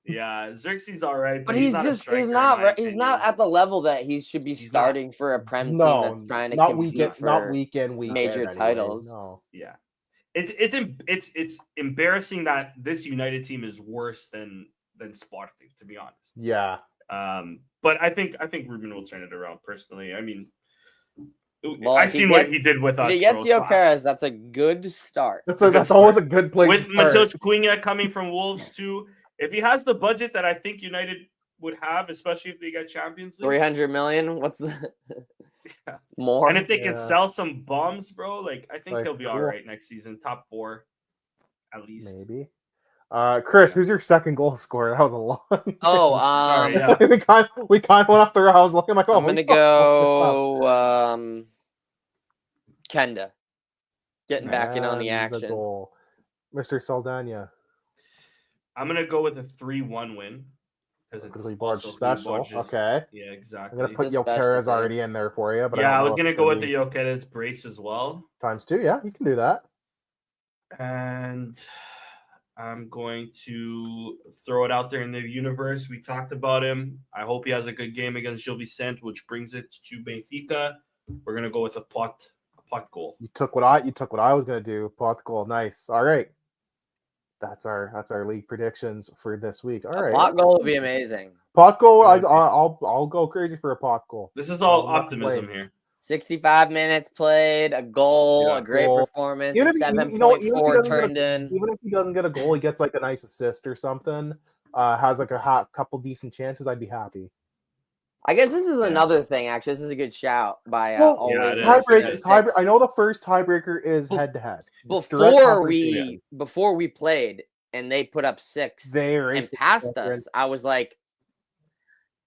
Yeah, Xerxes all right, but he's not at the level that he should be starting for a Prem team that's trying to compete for major titles. No. Yeah, it's embarrassing that this United team is worse than Sporting, to be honest. Yeah. But I think Ruben will turn it around personally. I mean, I've seen what he did with us. If he gets Gyökeres, that's a good start. That's always a good place with to start. Matheus Cunha coming from Wolves too. If he has the budget that I think United would have, especially if they get Champions League, 300 million. What's the more? And if they can sell some bums, bro, like I think he'll be all right next season, top 4 at least. Maybe. Chris, who's your second goal scorer? That was a long. Oh, we kind of went off the road. I was looking like, I'm gonna go Kenda, getting back in on the action. Goal. Mr. Saldana. I'm gonna go with a 3-1 win because it's also special. Okay. Yeah, exactly. I'm gonna put Gyökeres already in there for you, but I was gonna go with the Gyökeres brace as well. ×2, yeah, you can do that. And I'm going to throw it out there in the universe. We talked about him. I hope he has a good game against Gil Vicente, which brings it to Benfica. We're gonna go with a pot goal. You took what I was gonna do. Pot goal, nice. All right. That's our league predictions for this week. All right. Pot goal would be amazing. Pot goal, I'll go crazy for a pot goal. This is all optimism here. 65 minutes played, a goal, a great performance, 7.4 turned in. Even if he doesn't get a goal, he gets like a nice assist or something. Has like a couple decent chances. I'd be happy. I guess this is another thing. Actually, this is a good shout by tiebreaker. I know the first tiebreaker is head to head. Before we played and they put up 6 and passed us, I was like,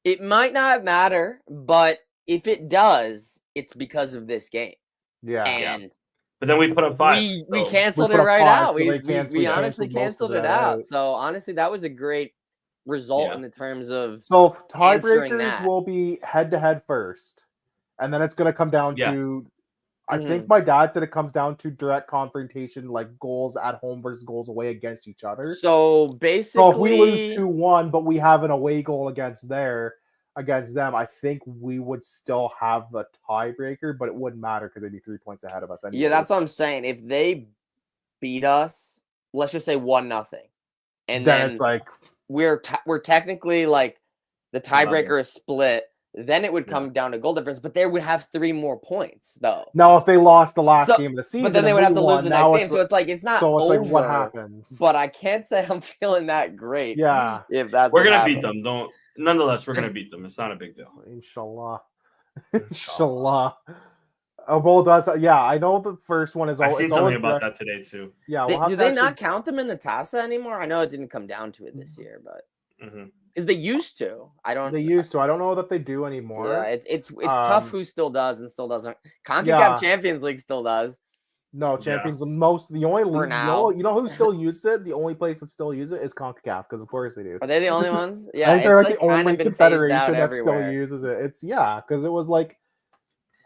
it might not matter, but if it does, it's because of this game. Yeah. But then we put up 5. We canceled it right out. We honestly canceled it out. So honestly, that was a great result in the terms of tiebreakers will be head to head first, and then it's going to come down to. I think my dad said it comes down to direct confrontation, like goals at home versus goals away against each other. So basically, if we lose 2-1, but we have an away goal against them, I think we would still have the tiebreaker, but it wouldn't matter because they'd be 3 points ahead of us anyway. Yeah, that's what I'm saying. If they beat us, let's just say 1-0, and then it's like we're technically like the tiebreaker is split. Then it would come down to goal difference, but they would have 3 more points though. Now, if they lost the last game of the season, but then they would have to lose the next game. So it's like it's not. So it's over, like what happens? But I can't say I'm feeling that great. Yeah, if that's we're gonna beat them. Nonetheless, we're gonna beat them. It's not a big deal. Inshallah. Oh, well, does I know the first one is. I seen something about that today too. Yeah, do they not count them in the TASA anymore? I know it didn't come down to it this year, but because they used to. I don't know that they do anymore. Yeah, it's tough. Who still does and still doesn't? CONCACAF Champions League still does. No, Champions the only league now. You know who still uses it? The only place that still uses it is CONCACAF, because of course they do. Are they the only ones? Yeah, I think they're like the only confederation that still uses it. It's because it was like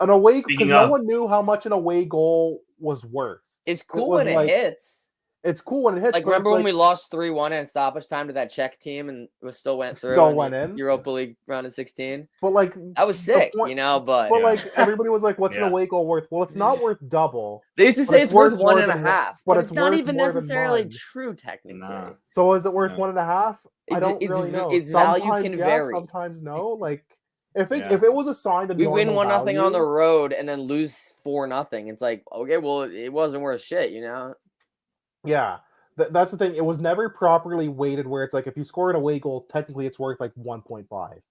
an away because no one knew how much an away goal was worth. It's cool when it hits. It's cool when it hits. Like remember when we lost 3-1 in stoppage time to that Czech team and we still went through. Still went in Europa League round of 16. But like that was sick, but like everybody was like, "What's an away goal worth?" Well, it's not worth double. They used to say it's worth 1.5, but it's not even necessarily true technically. Nah. So is it worth 1.5? I don't really know. Its value can vary. Sometimes no. Like if it was a sign that we win 1-0 on the road and then lose 4-0, it's like okay, well it wasn't worth shit, Yeah. That's the thing. It was never properly weighted where it's like if you score an away goal, technically it's worth like 1.5.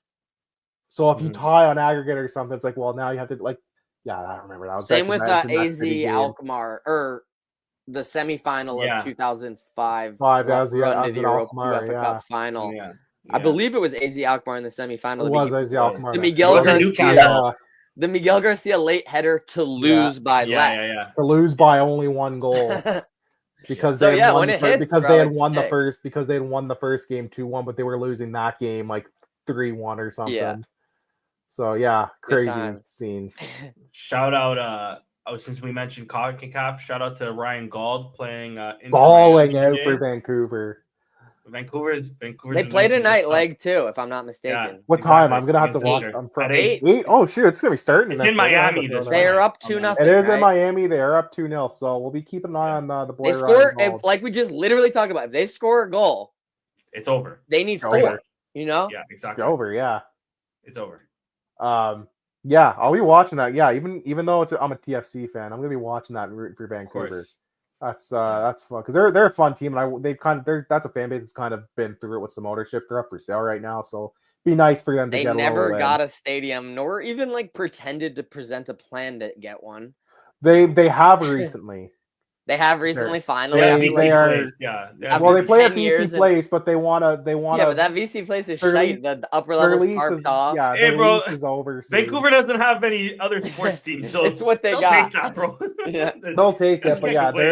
So if you Mhm. tie on aggregate or something, it's like, well, now you have to like, yeah, I remember that. Was Same with that was the AZ City game. Alkmaar or the semifinal Yeah. of 2005 Five, that was the run to was the an Alkmaar, UEFA yeah. Cup final. Yeah. I believe it was AZ Alkmaar in the semifinal. It was AZ Alkmaar. The that Miguel year. Wasn't Garcia, Newcastle. the Miguel Garcia late header to lose by less. To lose by only one goal. Because So, they had won when the it first, hits, because bro, they had it's won the sick. first because they had won the first game 2-1, but they were losing that game like 3-1 or something. Yeah. So yeah, crazy times. scenes. Shout out since we mentioned CONCACAF, shout out to Ryan Gauld playing Inter Balling Miami out for today. Vancouver. Vancouver's They played a night leg too, if I'm not mistaken. Yeah. What Exactly. time? I'm gonna have to Against watch. Inter. I'm from At 8. 8. Oh shoot, it's gonna be starting. It's next in week. I'm gonna have Miami to throw this that They on. are up Oh, 2-0. It is right? in Miami. They are up 2-0. So we'll be keeping an eye on the boy. They Ryan score Gauld. like we just literally talked about. If they score a goal, It's over. they need It's 4. over. You know? Yeah, It's exactly. over. Yeah. It's over. Yeah, I'll be watching that. Yeah, even though I'm a TFC fan, I'm gonna be watching that and rooting for Of Vancouver. course. That's fun because they're a fun team, and that's a fan base that's kind of been through it with some ownership. They're up for sale right now, so be nice for them to They get a never little got a stadium, nor even like pretended to present a plan to get one. They have recently. They have recently finally. Yeah, They BC are- Place. Yeah. After Well, they play at 10 years BC and- Place, but they wanna. Yeah, but that VC place is their shite. lease- The upper their level's lease tarped is off. yeah. Hey, Their bro, lease is over. Soon. Vancouver doesn't have any other sports teams, so It's what they they'll got. take that, bro. Yeah. They'll take it, but Can't yeah, complain,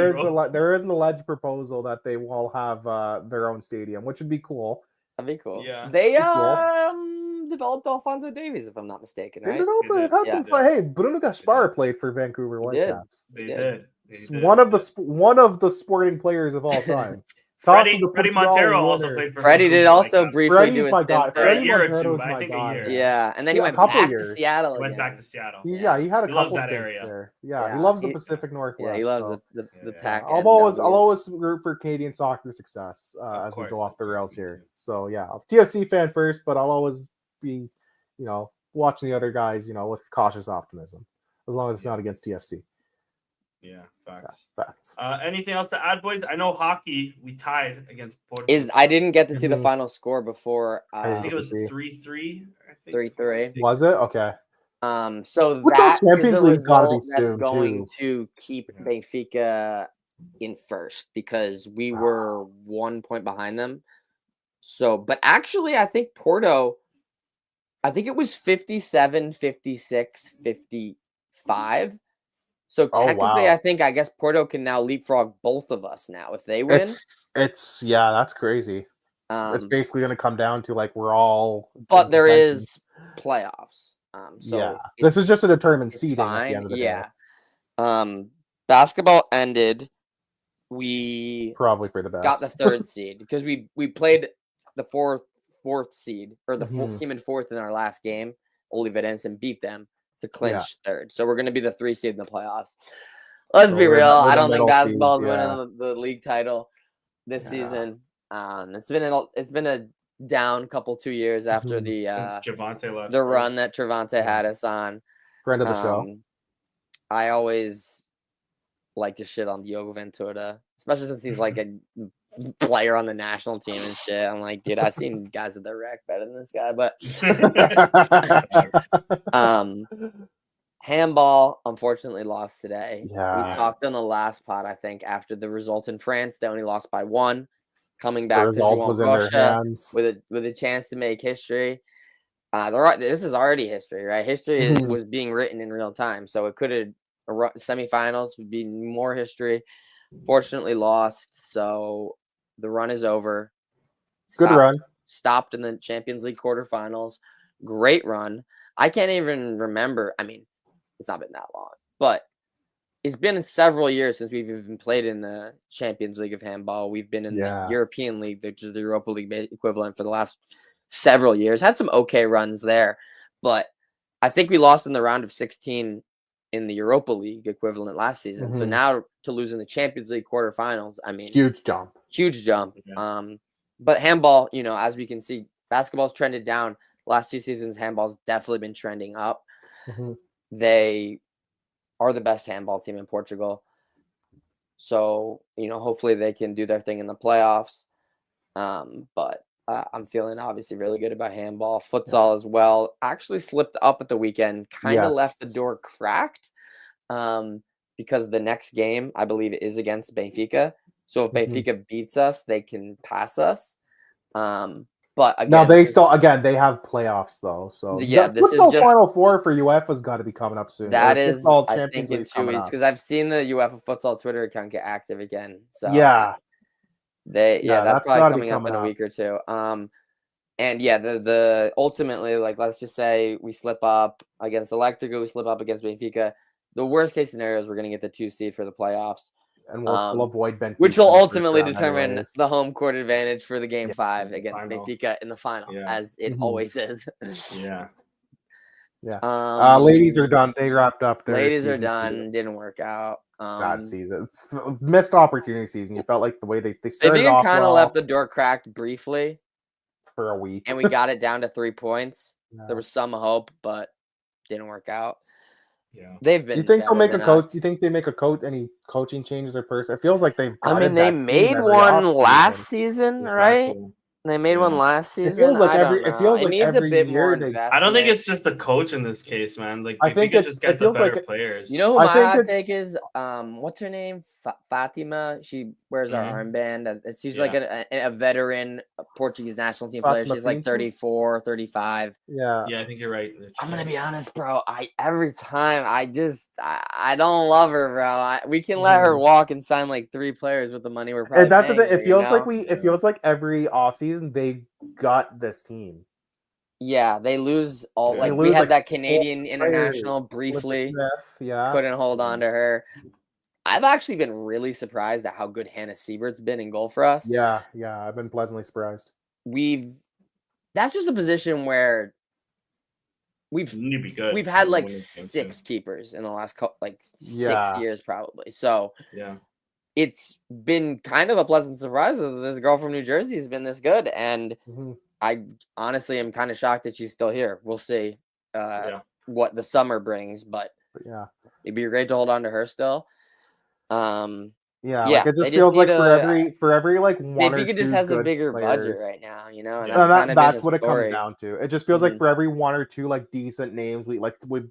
there is an alleged proposal that they will have their own stadium, which would be cool. That'd be cool. Yeah. They Be cool. developed Alfonso Davies, if I'm not mistaken, They right? developed. They They've did, had some yeah. fun. Hey, Bruno Gaspar played for Vancouver He did. Whitecaps. They Yeah. did. One of the sporting players of all time. Freddie Tops of the Montero Portugal also winner. played for Freddie did Vancouver also Whitecaps. briefly Freddie's do my a guy. stint there. For a Freddie year or Montero two, is but my I think a guy. year. Yeah, and then he Yeah, a went couple back years. to Seattle. Went again. back to Seattle. Yeah, he had a He loves couple that stints area. there. Yeah, Yeah, he loves the he- Pacific Northwest. Yeah, he loves so. the Yeah. pack. I'll always root for Canadian soccer success Of as we course, go off of the course, rails me here. too. So yeah, TFC fan first, but I'll always be, watching the other guys, with cautious optimism, as long as it's not against TFC. Yeah, facts. Yeah, facts. Anything else to add, boys? I know hockey, we tied against Porto. I didn't get to see the Mhm. final score before. I think it was to see. 3-3. I think 3-3. Was it okay? So Which that our Champions is a League's gotta be result that's soon, going too. to keep Yeah. Benfica in first because we were 1 point behind them. So, but actually, I think Porto, I think it was 57, 56, 55. So Oh, technically, wow. I guess Porto can now leapfrog both of us now if they win. It's yeah, that's crazy. It's basically going to come down to like we're all. But in there contention. is playoffs. So yeah, this is just a determined it's seeding at the fine. end of the Yeah. day. Basketball ended. We Probably for the best. got the third seed because we played the fourth seed or the Mhm. came in fourth in our last game, Oliverense, and beat them to clinch third. So we're going to be the 3 seed in the playoffs. Let's So be we're real. the I don't middle think basketball's seeds, yeah. winning the league title this Yeah. season. It's been a down couple 2 years after Mhm. the Since Javante left. the bro. run that Trevante had us on. Friend of the show. I always like to shit on Diogo Ventura, especially since he's like a player on the national team and shit. I'm like, dude, I've seen guys at the rec better than this guy. But handball unfortunately lost today. Yeah. We talked on the last pod, I think, after the result in France. They only lost by 1. Coming The back to result João was in their Rocha hands. with a chance to make history. This is already history, right? History Mhm. was being written in real time, so it could have semifinals would be more history. Fortunately, lost, so the run is over. Good run. Stopped in the Champions League quarterfinals. Great run. I can't even remember. I mean, it's not been that long, but it's been several years since we've even played in the Champions League of handball. We've been in the European League, which is the Europa League equivalent, for the last several years. Had some okay runs there, but I think we lost in the round of 16 in the Europa League equivalent last season. So Mhm. now to lose in the Champions League quarterfinals, I mean, Huge jump. huge jump. Yeah. But handball, as we can see, basketball's trended down. Last 2 seasons, handball's definitely been trending up. Mhm. They are the best handball team in Portugal. So, hopefully they can do their thing in the playoffs. But I'm feeling obviously really good about handball, futsal as well. Actually slipped up at the weekend, kind of left the door cracked because the next game, I believe, is against Benfica. So if Benfica beats us, they can pass us. But again, now they have playoffs though. So yeah, the this is futsal just Final Four for UEFA's got to be coming up soon. that is, futsal I Champions think, in League's 2 coming weeks up. because I've seen the UEFA futsal Twitter account get active again. So Yeah, that's probably gotta be coming up in coming a up. week or two. And yeah, the ultimately, like, let's just say we slip up against Electrico, we slip up against Benfica. The worst case scenario is we're going to get the 2 seed for the playoffs, and we'll still avoid Benfica, which will in the first ultimately round determine anyways. the home court advantage for the game Yeah, 5 against final. Benfica in the final, as it always is. Yeah. Ladies are done. They wrapped up their Ladies are season done. Didn't work out. Sad season. Missed opportunity season. You felt like the way they started Benfica off kind of well left the door cracked briefly, for a week, and we got it down to 3 points. Yeah. There was some hope, but didn't work out. Yeah. They've been. You think they'll make a coach? us. Do you think they make any coaching changes or person? It feels like they've. I mean, they made one last season, right? They made one last season. It feels like it needs every a bit year more they. investment. I don't think it's just the coach in this case, man. Like, I think just get the better players. You know who my hot take is? What's her name? Fatima. She wears our armband. She's like a veteran Portuguese national team player. She's like 34, 35. Yeah, I think you're right. I'm gonna be honest, bro. Every time I don't love her, bro. We can let her walk and sign like 3 players with the money we're probably. And that's the thing. Her, It feels like it feels like every offseason they got this team. Yeah, they lose all. Like, we had that Canadian international briefly. Smith, couldn't hold on to her. I've actually been really surprised at how good Hannah Siebert's been in goal for us. Yeah, I've been pleasantly surprised. That's just a position where we've had like 6 keepers in the last 6 years probably. So it's been kind of a pleasant surprise that this girl from New Jersey has been this good, and I honestly am kind of shocked that she's still here. We'll see what the summer brings, but it'd be great to hold on to her still. Like it just feels like for every like one or two just has a bigger players, budget right now, you know, and that's what it comes down to. It just feels like for every 1 or 2 like decent names, we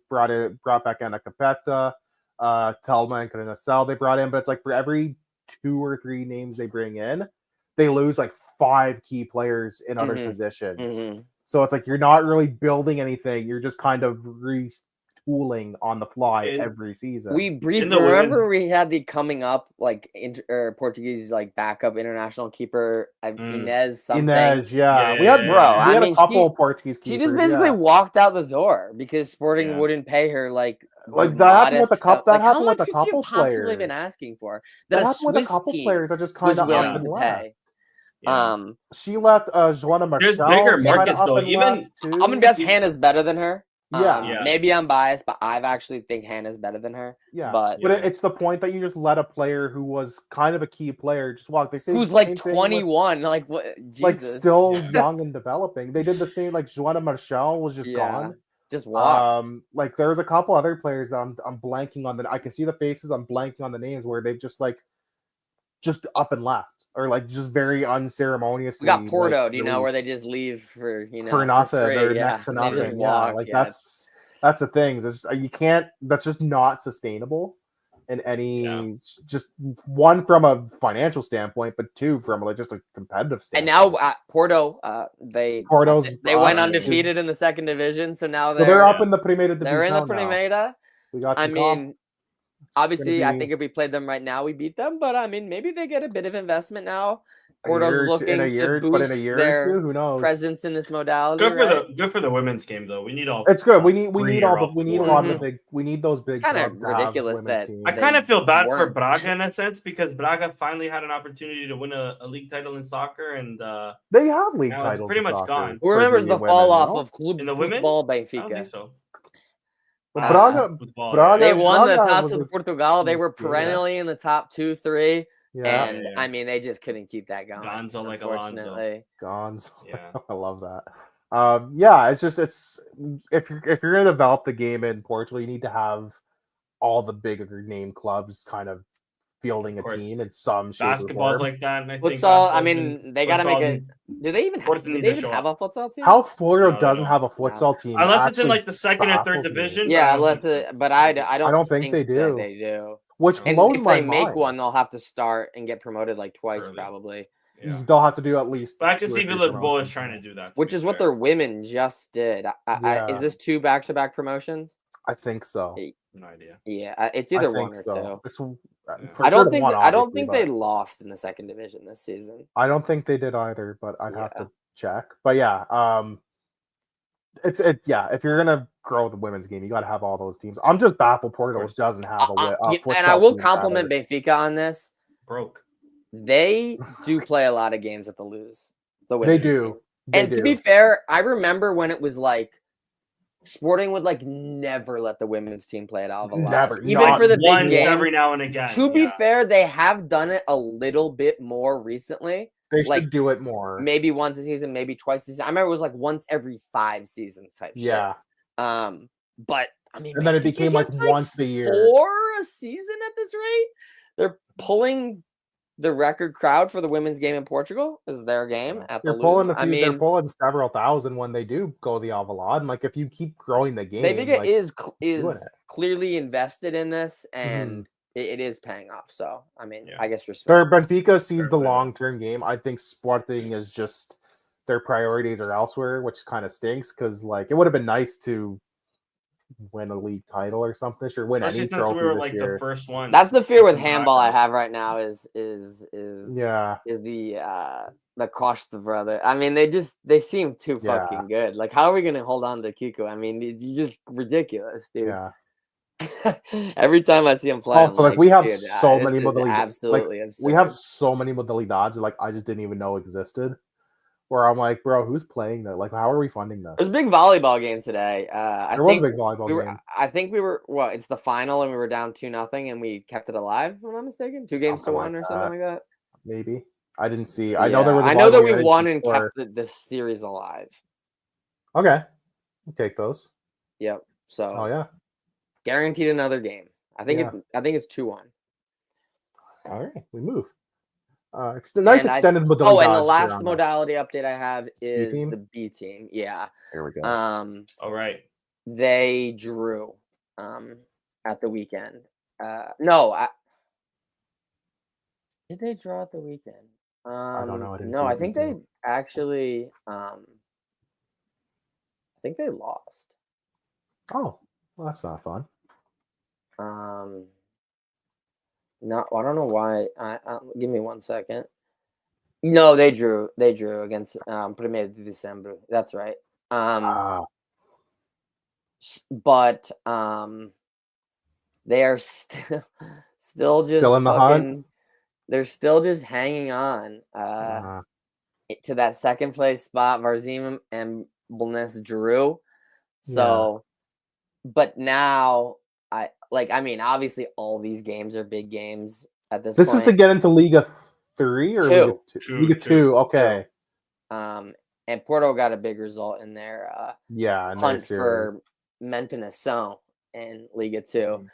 brought back Anna Capetta, Telma and Canasel they brought in, but it's like for every 2 or 3 names they bring in, they lose like 5 key players in other positions. So it's like you're not really building anything. You're just kind of retooling on the fly every season. We remember we had the coming up like Portuguese like backup international keeper Inez something. Inez, we had a couple Portuguese keepers. She just basically walked out the door because Sporting wouldn't pay her like that happened with a couple. That happened with a couple players. Possibly been asking for that happened with a couple players that just kind of willing to pay. She left. Joanna Marshall. There's bigger markets though. Even I'm gonna guess Hannah's better than her. Maybe I'm biased, but I actually think Hannah's better than her. But it's the point that you just let a player who was kind of a key player just walk. They say who's like 21, like what? Jesus. Like still young and developing. They did the same. Like Joanna Marshall was just gone. Just walked. Like there's a couple other players that I'm blanking on. I can see the faces. I'm blanking on the names where they've just up and left. Or like just very unceremoniously. We got Porto, do you know, where they just leave for nothing, for free, or next to nothing. They just walk, that's the thing. It's just, you can't. That's just not sustainable in any. Just one from a financial standpoint, but 2 from like just a competitive standpoint. And now Porto, they went undefeated in the 2nd division, so now they're up in the Primeira Division. They're in the Primeira. We got. Obviously, I think if we played them right now, we beat them. But I mean, maybe they get a bit of investment now. Porto's looking to boost their presence in this modality. Good for the women's game, though. We need all. It's good. We need a lot of the big. We need those big. Kind of ridiculous that I kind of feel bad for Braga in a sense because Braga finally had an opportunity to win a league title in soccer, and they have league titles. It's pretty much gone. Who remembers the fall off of Club in the women? Benfica? I don't think so. Braga, they won the Taça de Portugal. They were perennially in the top 2, 3. I mean, they just couldn't keep that going. Gonzo like Alonso. Gonzo. Yeah. I love that. It's if you're gonna develop the game in Portugal, you need to have all the bigger name clubs kind of fielding Of a course. team in some shape or Basketball's form. like that. And I think Futsal. I basketball's mean, they got to make futsal it. Do they even fourth need to show have a futsal team? How Florida No, they doesn't don't. have a futsal team unless it's in actually like the second or third baffles me. division. Yeah, but I don't think so. but I don't don't think they that do. they do. Which No. And blows if my they make mind. one, they'll have to start and get promoted like twice, Early. probably. Yeah. They'll have to do at least. But I can 2 or see 3 Village Bowl is promotions. trying to do that. Which is what their women just did. Yeah. Is this 2 back-to-back promotions? I think so. No idea. Yeah, it's I either think 1 or so. 2. It's Yeah. for I don't sure think one, I don't obviously, think but they lost in the second division this season. I don't think they did either, but I'd have Yeah. to check. But yeah, if you're gonna grow the women's game, you got to have all those teams. I'm just baffled Porto course. doesn't have a futsal And I will team compliment better. Benfica on this. Broke. They do play a lot of games at the lose. The They women's do. team. They And do. to be fair, I remember when it was like Sporting would like never let the women's team play at Alvalade. Never. Even Not for the big Once game. every now and again. To be yeah. fair, they have done it a little bit more recently. They should like, do it more. Maybe once a season, maybe twice a season. I remember it was like once every 5 seasons type Yeah. shit. But I mean, And then it Benfica became like gets, once a year. 4 a season at this rate. They're pulling the record crowd for the women's game in Portugal is their game at They're the pulling Luz. a few. They're pulling several thousand when they do go the Alvalade. And like if you keep growing the game, Benfica like, is doing it. clearly invested in this, and it is paying off. So I mean, Yeah. I guess respect. Their Benfica sees Fair the play. long-term game. I think Sporting is just their priorities are elsewhere, which kind of stinks because like it would have been nice to win a league title or something, or win Especially any since trophy we were this like year. the first one. That's the fear with Some handball I background. have right now is Yeah. the Costa brother. I mean, they seem too Yeah. fucking good. Like, how are we gonna hold on to Kiko? I mean, it's just ridiculous, dude. Yeah. Every time I see him play, Also, I'm like we have dude, so this many is modalidades. absolutely Like, absurd. we have so many modalidades. Like I just didn't even know existed. Where I'm like, bro, who's playing that? Like, how are we funding this? There's a big volleyball game today. There was a big volleyball game. I think we were. Well, it's the final, and we were down 2-0, and we kept it alive. If I'm not mistaken, 2 games to Something 1 like or something like that. Maybe I didn't see. I know there was. I know that volleyball we game won and before. kept the series alive. Okay, we'll take those. Yep. So Oh yeah. guaranteed another game. I think Yeah. I think it's 2-1. All right, we move. Nice And extended modality. Oh, and the dodge last here on modality update I have is team? the B team. Yeah. Here we go. All right. They drew at the weekend. No, did they draw at the weekend? I don't know. I didn't No, see I the think detail. they actually I think they lost. Oh, well, that's not fun. No, I don't know why. Give me 1 second. No, they drew. They drew against Primeiro de Dezembro. That's right. But they are still just Still in the hunt? They're still just hanging on to that second place spot. Varzim and Bulnes drew. So, but now I mean, obviously all these games are big games at this point. This is to get into Liga 3 or Liga 2? Liga 2, okay. And Porto got a big result in their hunt for Manutenção in Liga 2.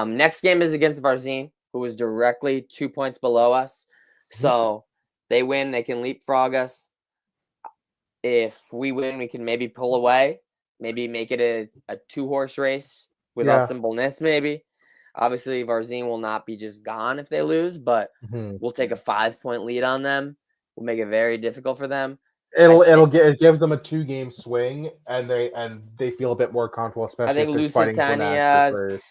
Next game is against Varzim, who is directly 2 points below us. So they win, they can leapfrog us. If we win, we can maybe pull away, maybe make it a 2-horse race with us and Bulnes, maybe. Obviously, Varzim will not be just gone if they lose, but we'll take a 5-point lead on them. We'll make it very difficult for them. It gives them a 2-game swing, and they feel a bit more comfortable, especially I think if they're fighting Lusitania for is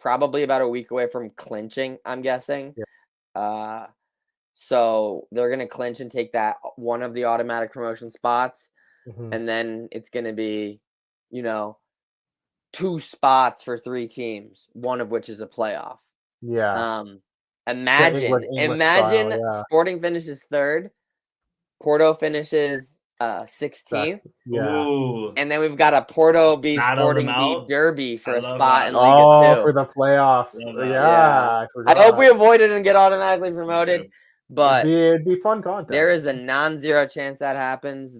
probably about a week away from clinching, I'm guessing. Yeah. So they're going to clinch and take that one of the automatic promotion spots. And then it's going to be, 2 spots for 3 teams, one of which is a playoff. Yeah. Imagine Sporting finishes 3rd, Porto finishes 16th. Ooh. And then we've got a Porto v Sporting v Derby for a spot in Liga 2. For the playoffs. Yeah. I hope we avoid it and get automatically promoted. But it'd be fun content. There is a non-zero chance that happens.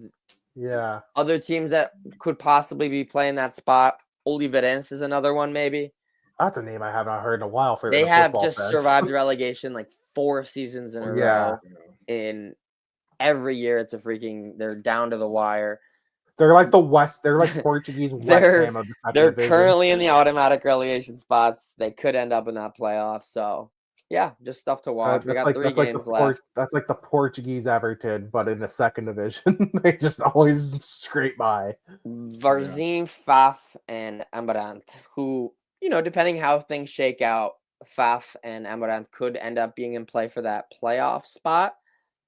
Yeah. Other teams that could possibly be playing that spot, Oliveirense is another one, maybe. That's a name I have not heard in a while for They the have football just sense. survived relegation like 4 seasons in a row. In every year, it's they're down to the wire. They're like they're like Portuguese West Ham of the second They're division. currently in the automatic relegation spots. They could end up in that playoff. So yeah, just stuff to watch. We got 3 games left. That's like the Portuguese Everton, but in the second division. They just always scrape by. Varzim, Faf, and Amarant, who, depending how things shake out, Faf and Amarant could end up being in play for that playoff spot.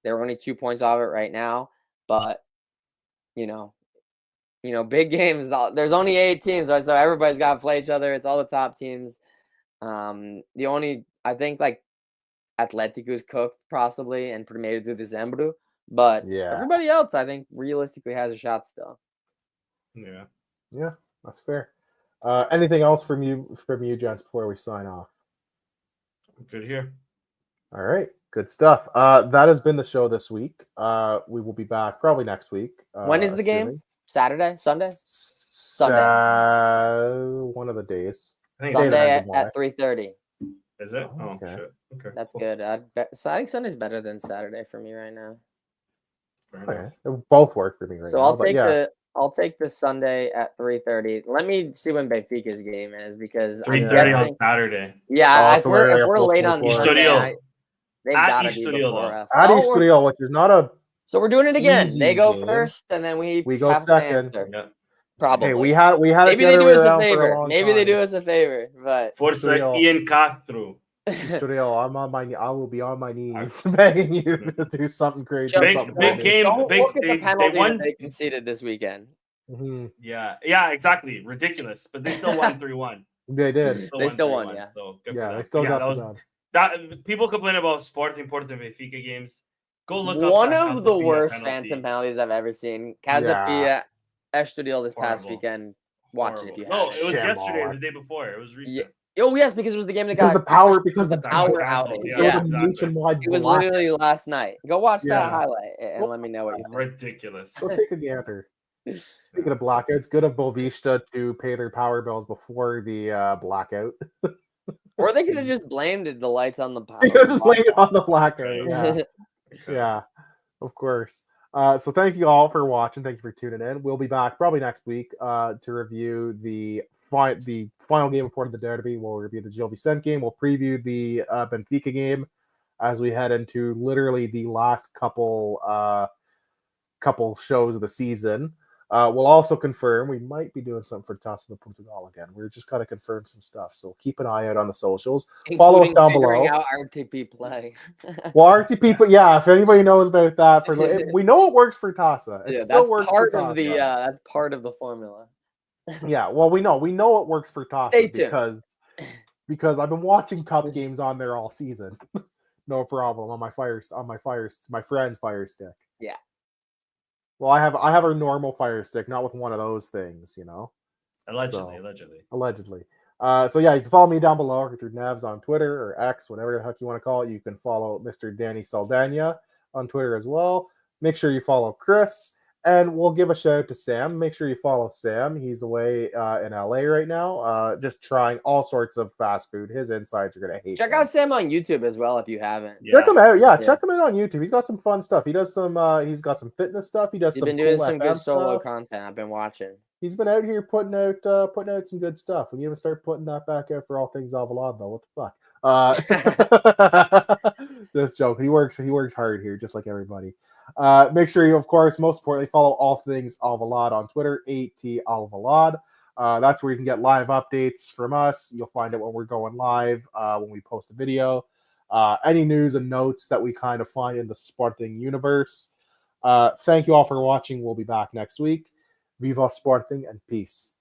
They're only 2 points off it right now, but big games. There's only 8 teams, right? So everybody's got to play each other. It's all the top teams. I think like Atletico's cooked possibly and made it through December, but everybody else I think realistically has a shot still. Yeah, that's fair. Anything else from you, gents, before we sign off? Good here. All right, good stuff. That has been the show this week. We will be back probably next week. When is the game? Saturday? Sunday? One of the days. Sunday at 3:30. Is it? Oh, okay. Shit. Okay. That's good. I think Sunday's better than Saturday for me right now. Okay. Both work for me right now. So I'll take the Sunday at 3:30. Let me see when Benfica's game is because 3:30 on Saturday. Yeah, if we're late on Sunday, they've got to be before us. At Estoril, which is not a. So we're doing it again. They go first, and then we go second. Yeah. Probably. Hey, we had. Maybe they do us a favor. Maybe they do us a favor, but. Forza Ian Castro. Estoril, I will be on my knees begging you to do something crazy. Big game. They won. They conceded this weekend. Mm-hmm. Yeah, exactly. Ridiculous, but they still won 3-1. They did. They still won. Yeah. So good they still got that. People complain about Sporting Porto and Benfica games. Go look up one of the worst phantom penalties I've ever seen. Casapia, Estoril this past weekend. Watch it if you have. No, it was yesterday or the day before. It was recent. Oh yes, because it was the game that got the power outage. Yeah, it was literally last night. Go watch that highlight and let me know what you think. Ridiculous. Go take a gander. Speaking of blackouts, good of Boavista to pay their power bills before the blackout. Or they could have just blamed the lights on the power. They could have blamed it on the blackout. Yeah, of course. So thank you all for watching. Thank you for tuning in. We'll be back probably next week to review the final game of Port of the Derby. We'll review the Gil Vicente game. We'll preview the Benfica game as we head into literally the last couple shows of the season. We'll also confirm we might be doing something for Taça de Portugal again. We're just going to confirm some stuff, so keep an eye out on the socials. Follow us down below. Out RTP play. Well, RTP, but if anybody knows about that, we know it works for Taça. It still works part for of the that's part of the formula. Yeah, well, we know it works for Taça. Stay tuned. because I've been watching cup games on there all season. No problem on my friend's Fire Stick. Yeah. Well, I have a normal Fire Stick, not with one of those things, Allegedly. So you can follow me down below, Richard Nevs on Twitter or X, whatever the heck you want to call it. You can follow Mr. Danny Saldana on Twitter as well. Make sure you follow Chris, and we'll give a shout out to Sam. Make sure you follow Sam. He's away in LA right now, just trying all sorts of fast food. His insides are gonna hate. Check out Sam on YouTube as well if you haven't. Check him out. Yeah, check him out on YouTube. He's got some fun stuff. He does some. He's got some fitness stuff. He's been doing some good solo content. I've been watching. He's been out here putting out some good stuff. We need to start putting that back out for all things Alvalade, though. What the fuck? Just joke. He works hard here, just like everybody. Make sure you, of course, most importantly, follow all things Alvalade on Twitter, AT Alvalade. That's where you can get live updates from us. You'll find out when we're going live, when we post a video. Any news and notes that we kind of find in the Sporting universe. Thank you all for watching. We'll be back next week. Viva Sporting and peace.